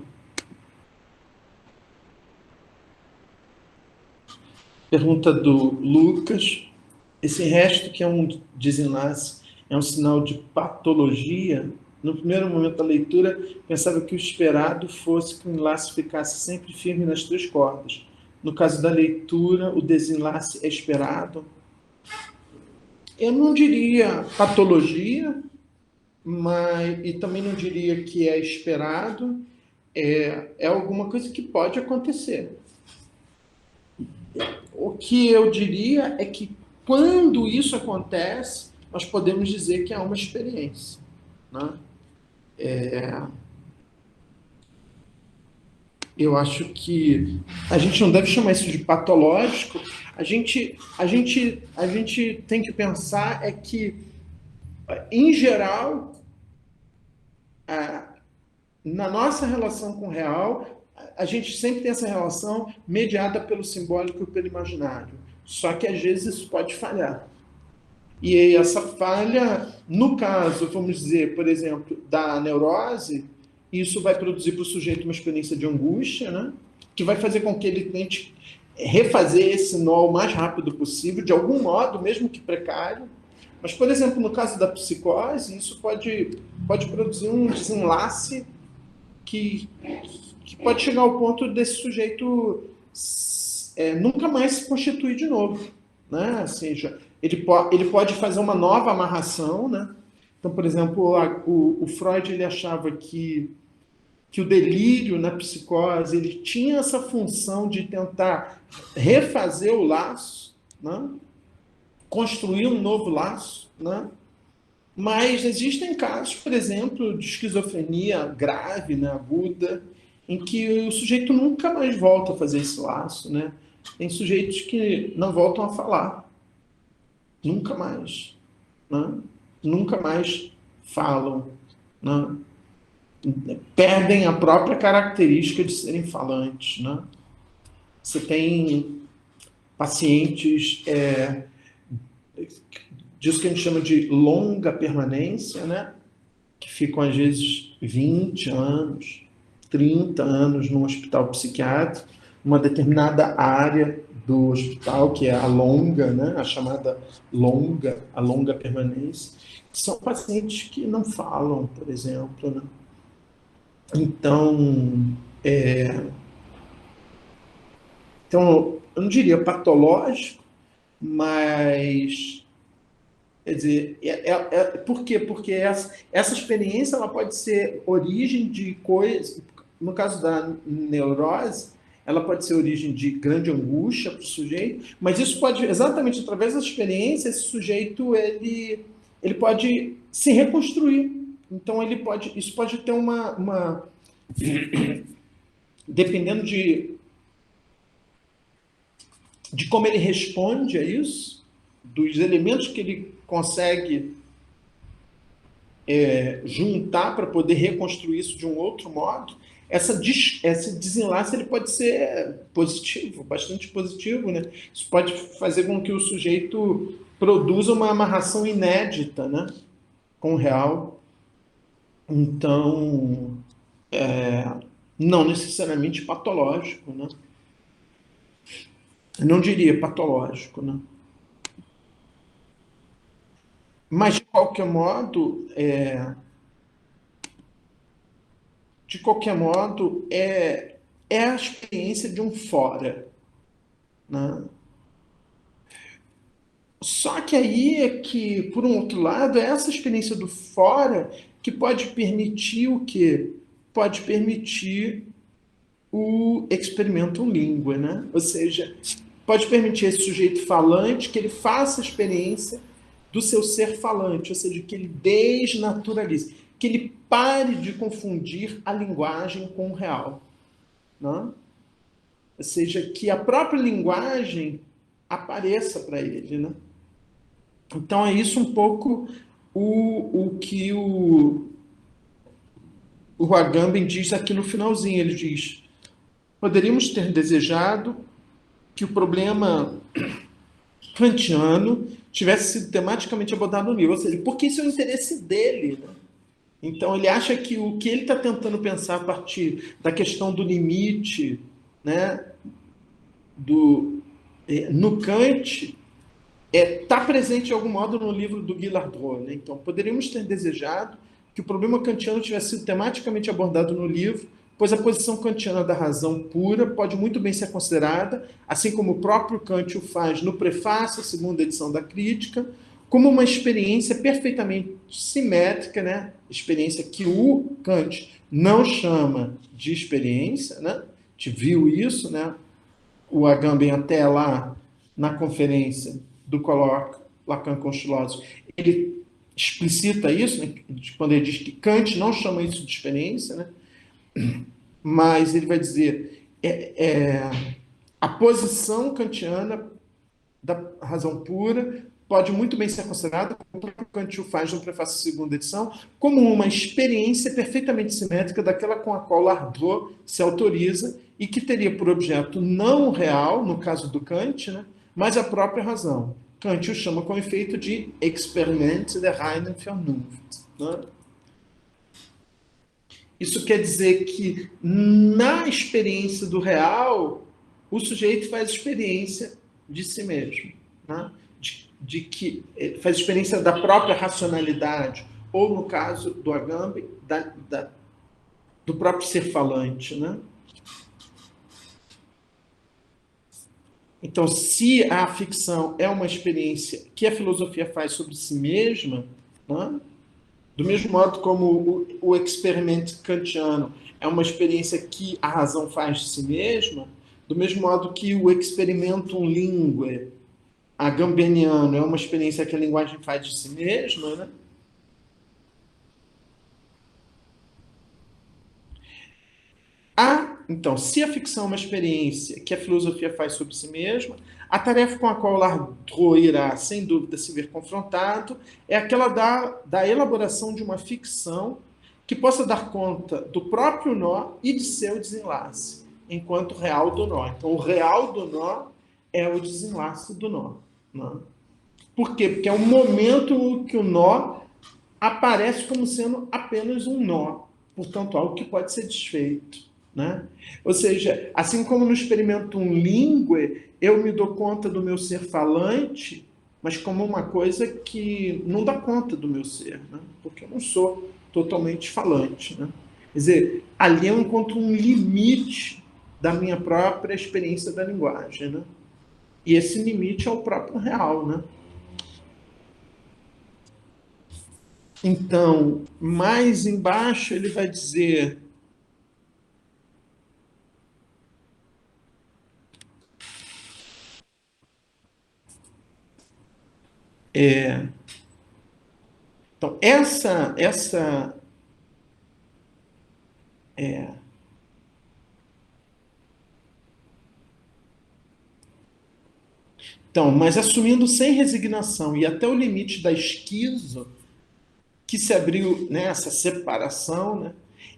Pergunta do Lucas. Esse resto que é um desenlace, é um sinal de patologia? No primeiro momento da leitura, pensava que o esperado fosse que o enlace ficasse sempre firme nas três cordas. No caso da leitura, o desenlace é esperado? Eu não diria patologia, e também não diria que é esperado. É alguma coisa que pode acontecer. O que eu diria é que quando isso acontece, nós podemos dizer que é uma experiência. Né? Eu acho que a gente não deve chamar isso de patológico. A gente tem que pensar é que, em geral, na nossa relação com o real, a gente sempre tem essa relação mediada pelo simbólico e pelo imaginário. Só que às vezes isso pode falhar. E aí, essa falha, no caso, vamos dizer, por exemplo, da neurose, isso vai produzir para o sujeito uma experiência de angústia, né? Que vai fazer com que ele tente refazer esse nó o mais rápido possível, de algum modo, mesmo que precário. Mas, por exemplo, no caso da psicose, isso pode produzir um desenlace que, que pode chegar ao ponto desse sujeito nunca mais se constituir de novo. Né? Ou seja, ele pode fazer uma nova amarração. Né? Então, por exemplo, o Freud ele achava que o delírio na psicose ele tinha essa função de tentar refazer o laço, né? Construir um novo laço, né? Mas existem casos, por exemplo, de esquizofrenia grave, né, aguda, em que o sujeito nunca mais volta a fazer esse laço. Né? Tem sujeitos que não voltam a falar, nunca mais. Né? Nunca mais falam. Né? Perdem a própria característica de serem falantes. Né? Você tem pacientes disso que a gente chama de longa permanência, né? Que ficam às vezes 20 anos, 30 anos num hospital psiquiátrico, uma determinada área do hospital, que é a longa, né? A chamada a longa permanência. São pacientes que não falam, por exemplo. Né? Então, eu não diria patológico, mas quer dizer, por quê? Porque essa experiência ela pode ser origem de coisas, no caso da neurose, ela pode ser origem de grande angústia para o sujeito, mas isso pode, exatamente através da experiência, esse sujeito ele pode se reconstruir. Então isso pode ter dependendo de como ele responde a isso, dos elementos que ele consegue juntar para poder reconstruir isso de um outro modo, esse desenlace ele pode ser positivo, bastante positivo, né? Isso pode fazer com que o sujeito produza uma amarração inédita, né, com o real. Então, não necessariamente patológico, né? Eu não diria patológico, né? Mas, de qualquer modo, é a experiência de um fora, né? Só que aí é que, por um outro lado, é essa experiência do fora que pode permitir o quê? Pode permitir o experimento língua, né? Ou seja, pode permitir esse sujeito falante que ele faça a experiência do seu ser falante, ou seja, que ele desnaturalize, que ele pare de confundir a linguagem com o real, né? Ou seja, que a própria linguagem apareça para ele, né? Então é isso um pouco o que o Agamben diz aqui no finalzinho. Ele diz: poderíamos ter desejado que o problema kantiano tivesse sido tematicamente abordado no livro, ou seja, porque isso é o interesse dele, né? Então ele acha que o que ele está tentando pensar a partir da questão do limite, né, no Kant, está presente de algum modo no livro do Guy Lardroux, né? Então poderíamos ter desejado que o problema kantiano tivesse sido tematicamente abordado no livro, pois a posição kantiana da razão pura pode muito bem ser considerada, assim como o próprio Kant o faz no prefácio à segunda edição da Crítica, como uma experiência perfeitamente simétrica, né? Experiência que o Kant não chama de experiência, né? A gente viu isso, né? O Agamben até lá na conferência do colóquio Lacan com Chilosofo, ele explicita isso, né? Quando ele diz que Kant não chama isso de experiência, né? Mas ele vai dizer a posição kantiana da razão pura pode muito bem ser considerada, como o próprio Kant o faz no prefácio da segunda edição, como uma experiência perfeitamente simétrica daquela com a qual Lardroux se autoriza e que teria por objeto não o real, no caso do Kant, né, mas a própria razão. Kant o chama com efeito de Experiment der reinen Vernunft. Né? Isso quer dizer que, na experiência do real, o sujeito faz experiência de si mesmo, né? de que faz experiência da própria racionalidade, ou, no caso do Agamben, do próprio ser falante. Né? Então, se a ficção é uma experiência que a filosofia faz sobre si mesma, né? Do mesmo modo como o experimento kantiano é uma experiência que a razão faz de si mesma, do mesmo modo que o experimentum linguae agambeniano é uma experiência que a linguagem faz de si mesma, né? Então, se a ficção é uma experiência que a filosofia faz sobre si mesma, a tarefa com a qual Lardroux irá, sem dúvida, se ver confrontado é aquela da elaboração de uma ficção que possa dar conta do próprio nó e de seu desenlace, enquanto real do nó. Então, o real do nó é o desenlace do nó. Né? Por quê? Porque é um momento que o nó aparece como sendo apenas um nó, portanto, algo que pode ser desfeito. Né? Ou seja, assim como no experimentum linguae, eu me dou conta do meu ser falante, mas como uma coisa que não dá conta do meu ser, né? Porque eu não sou totalmente falante. Né? Quer dizer, ali eu encontro um limite da minha própria experiência da linguagem. Né? E esse limite é o próprio real. Né? Então, mais embaixo ele vai dizer Então, essa então, mas assumindo sem resignação e até o limite da esquizo, que se abriu nessa separação, né,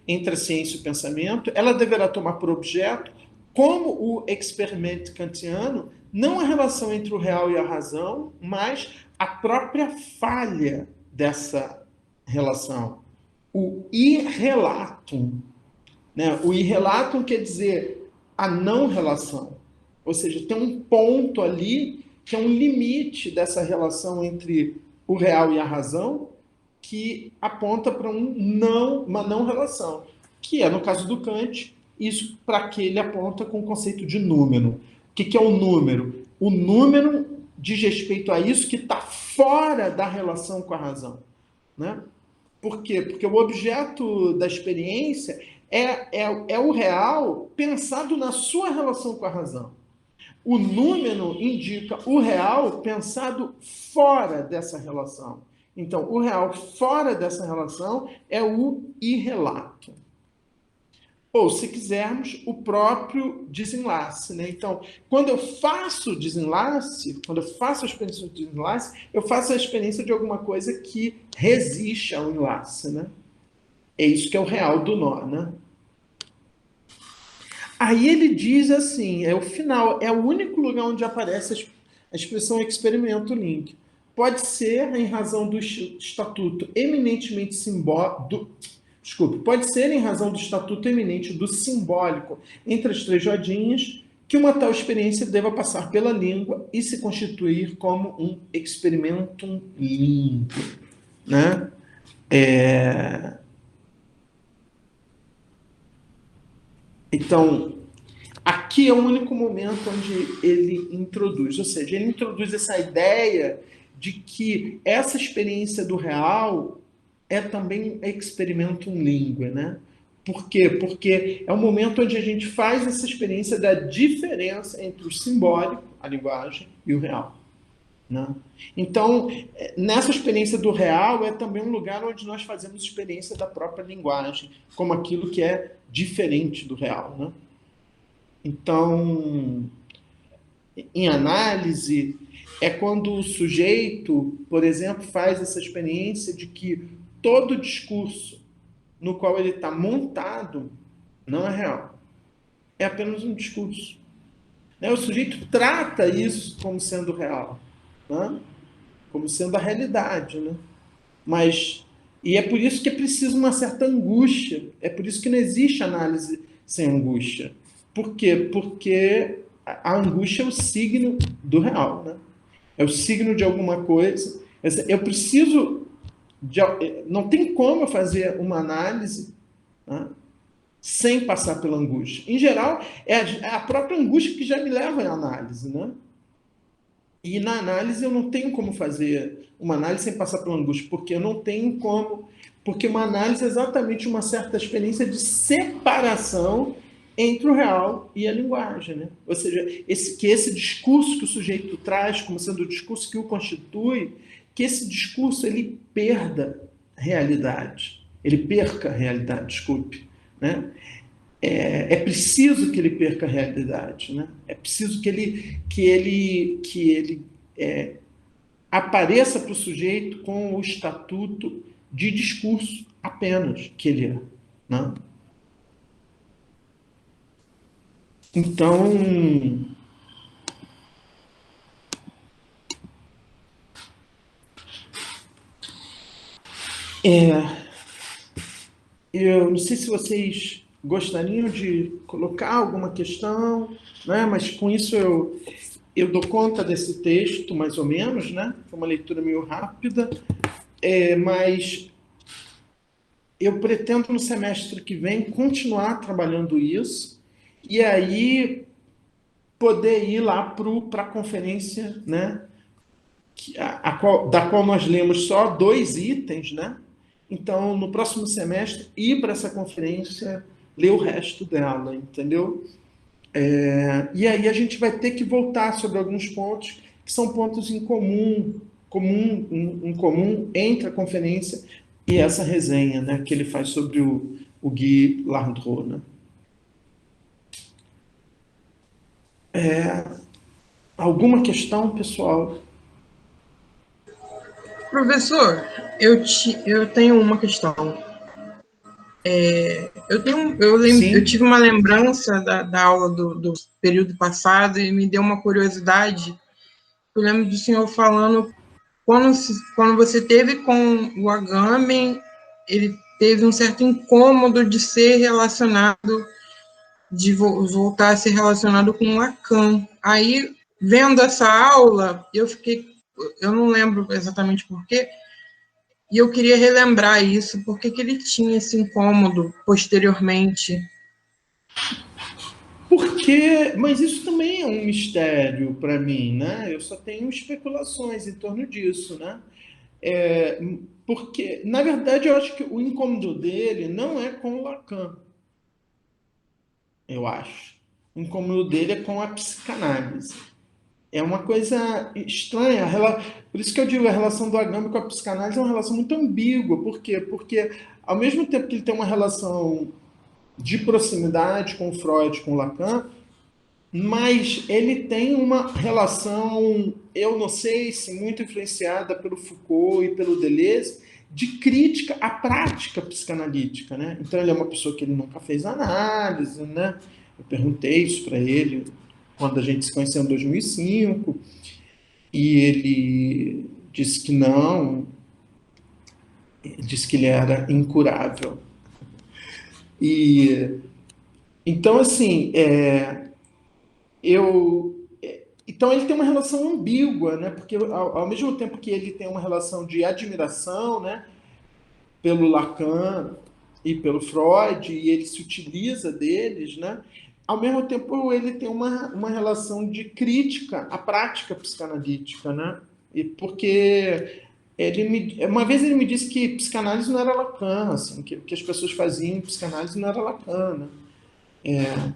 entre a ciência e o pensamento, ela deverá tomar por objeto, como o experimento kantiano, não a relação entre o real e a razão, mas a própria falha dessa relação, o irrelatum. Né? O irrelatum quer dizer a não relação, ou seja, tem um ponto ali que é um limite dessa relação entre o real e a razão, que aponta para uma não relação, que é, no caso do Kant, isso para que ele aponta com o conceito de número. O que é o número? O número diz respeito a isso que está fora da relação com a razão. Né? Por quê? Porque o objeto da experiência é o real pensado na sua relação com a razão. O número indica o real pensado fora dessa relação. Então, o real fora dessa relação é o irrelato. Ou, se quisermos, o próprio desenlace. Né? Então, quando eu faço desenlace, quando eu faço a experiência de desenlace, eu faço a experiência de alguma coisa que resiste ao enlace. Né? É isso que é o real do nó. Né? Aí ele diz assim, é o final, é o único lugar onde aparece a expressão experimento link. Pode ser em razão do estatuto eminentemente simbólico, pode ser em razão do estatuto eminente do simbólico entre as três rodinhas que uma tal experiência deva passar pela língua e se constituir como um experimentum limpo. Né? Então, aqui é o único momento onde ele introduz, ou seja, ele introduz essa ideia de que essa experiência do real é também experimentum língua, né? Por quê? Porque é o momento onde a gente faz essa experiência da diferença entre o simbólico, a linguagem, e o real. Né? Então, nessa experiência do real é também um lugar onde nós fazemos experiência da própria linguagem, como aquilo que é diferente do real. Né? Então, em análise, é quando o sujeito, por exemplo, faz essa experiência de que todo discurso no qual ele está montado não é real. É apenas um discurso. Né? O sujeito trata isso como sendo real, né? Como sendo a realidade. Né? Mas, e é por isso que é preciso uma certa angústia. É por isso que não existe análise sem angústia. Por quê? Porque a angústia é o signo do real. Né? É o signo de alguma coisa. Eu preciso... não tem como eu fazer uma análise, né, sem passar pela angústia. Em geral, é a própria angústia que já me leva à análise. Né? E na análise eu não tenho como fazer uma análise sem passar pela angústia, porque eu não tenho como... Porque uma análise é exatamente uma certa experiência de separação entre o real e a linguagem. Né? Ou seja, esse discurso que o sujeito traz como sendo o discurso que o constitui, que esse discurso ele perda realidade. Ele perca a realidade, desculpe. Né? É preciso que ele perca a realidade. Né? É preciso que ele apareça para o sujeito com o estatuto de discurso apenas que ele é. Né? Então, eu não sei se vocês gostariam de colocar alguma questão, né? Mas com isso eu dou conta desse texto, mais ou menos, né? Foi uma leitura meio rápida, mas eu pretendo no semestre que vem continuar trabalhando isso e aí poder ir lá para a conferência, né? Da qual nós lemos só 2 itens, né? Então, no próximo semestre, ir para essa conferência, ler o resto dela, entendeu? E aí a gente vai ter que voltar sobre alguns pontos que são pontos em comum comum entre a conferência e essa resenha, né, que ele faz sobre o Guy Lardot, né? Alguma questão, pessoal? Professor, eu tenho uma questão. Eu Sim. tive uma lembrança da aula do período passado e me deu uma curiosidade. Eu lembro do senhor falando quando você teve com o Agamben, ele teve um certo incômodo de ser relacionado, de voltar a ser relacionado com Lacan. Aí, vendo essa aula, eu não lembro exatamente porquê, e eu queria relembrar isso, porque que ele tinha esse incômodo posteriormente. Porque, mas isso também é um mistério para mim, né? Eu só tenho especulações em torno disso, né? É, porque, na verdade, eu acho que o incômodo dele não é com o Lacan, eu acho. O incômodo dele é com a psicanálise. É uma coisa estranha. Por isso que eu digo, a relação do Agamben com a psicanálise é uma relação muito ambígua. Por quê? Porque, ao mesmo tempo que ele tem uma relação de proximidade com Freud, com Lacan, mas ele tem uma relação, eu não sei se muito influenciada pelo Foucault e pelo Deleuze, de crítica à prática psicanalítica, né? Então ele é uma pessoa que ele nunca fez análise, né? Eu perguntei isso para ele quando a gente se conheceu em 2005 e ele disse que não, disse que ele era incurável. E então assim, eu então ele tem uma relação ambígua, né? Porque ao mesmo tempo que ele tem uma relação de admiração, né, pelo Lacan e pelo Freud, e ele se utiliza deles, né? Ao mesmo tempo ele tem uma relação de crítica à prática psicanalítica, né? E porque uma vez ele me disse que psicanálise não era Lacan, assim, que as pessoas faziam psicanálise não era Lacan, né?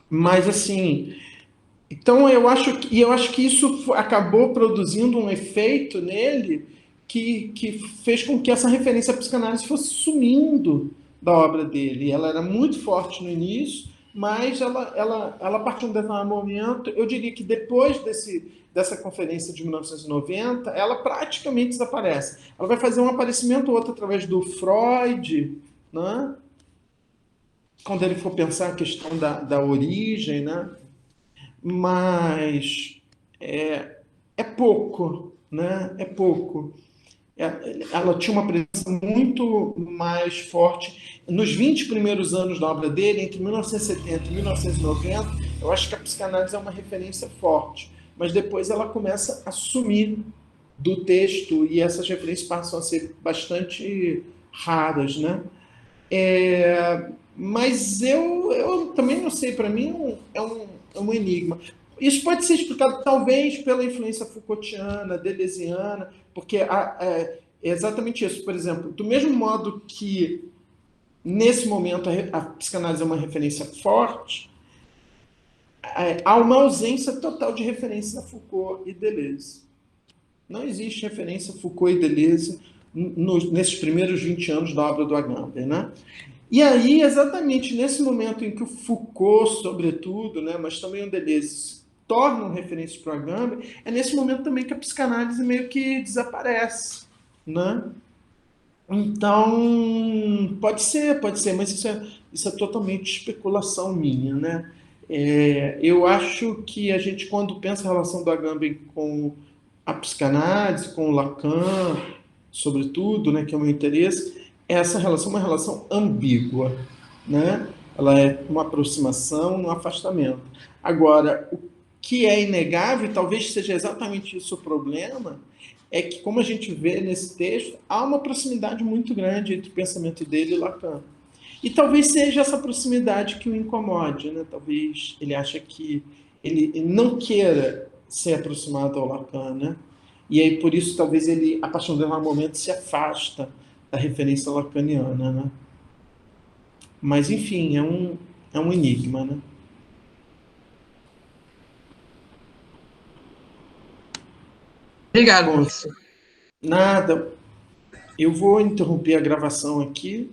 Mas assim, então eu acho que isso acabou produzindo um efeito nele que fez com que essa referência à psicanálise fosse sumindo da obra dele. Ela era muito forte no início, mas ela a partir de um determinado momento, eu diria que depois dessa conferência de 1990, ela praticamente desaparece. Ela vai fazer um aparecimento ou outro através do Freud, né? Quando ele for pensar a questão da origem, né? Mas é pouco, né? É pouco. Ela tinha uma presença muito mais forte. Nos 20 primeiros anos da obra dele, entre 1970 e 1990, eu acho que a psicanálise é uma referência forte. Mas depois ela começa a sumir do texto e essas referências passam a ser bastante raras, né? Mas eu também não sei, para mim é um enigma. Isso pode ser explicado talvez pela influência Foucaultiana, deleuziana, porque é exatamente isso. Por exemplo, do mesmo modo que nesse momento a psicanálise é uma referência forte, há uma ausência total de referência a Foucault e Deleuze. Não existe referência a Foucault e Deleuze nesses primeiros 20 anos da obra do Agamben, né? E aí, exatamente nesse momento em que o Foucault, sobretudo, né, mas também o Deleuze, tornam referência para o Agamben, é nesse momento também que a psicanálise meio que desaparece, né? Então, pode ser, mas isso é totalmente especulação minha, né? Eu acho que a gente, quando pensa a relação do Agamben com a psicanálise, com o Lacan, sobretudo, né, que é o meu interesse, essa relação é uma relação ambígua, né? Ela é uma aproximação, um afastamento. Agora, o que é inegável, e talvez seja exatamente isso o problema, é que, como a gente vê nesse texto, há uma proximidade muito grande entre o pensamento dele e Lacan. E talvez seja essa proximidade que o incomode, né? Talvez ele ache que ele não queira ser aproximado ao Lacan, né? E aí, por isso, talvez ele, a partir de um momento, se afasta da referência lacaniana, né? Mas, enfim, é um enigma, né? Obrigado, Bom, professor. nada. Eu vou interromper a gravação aqui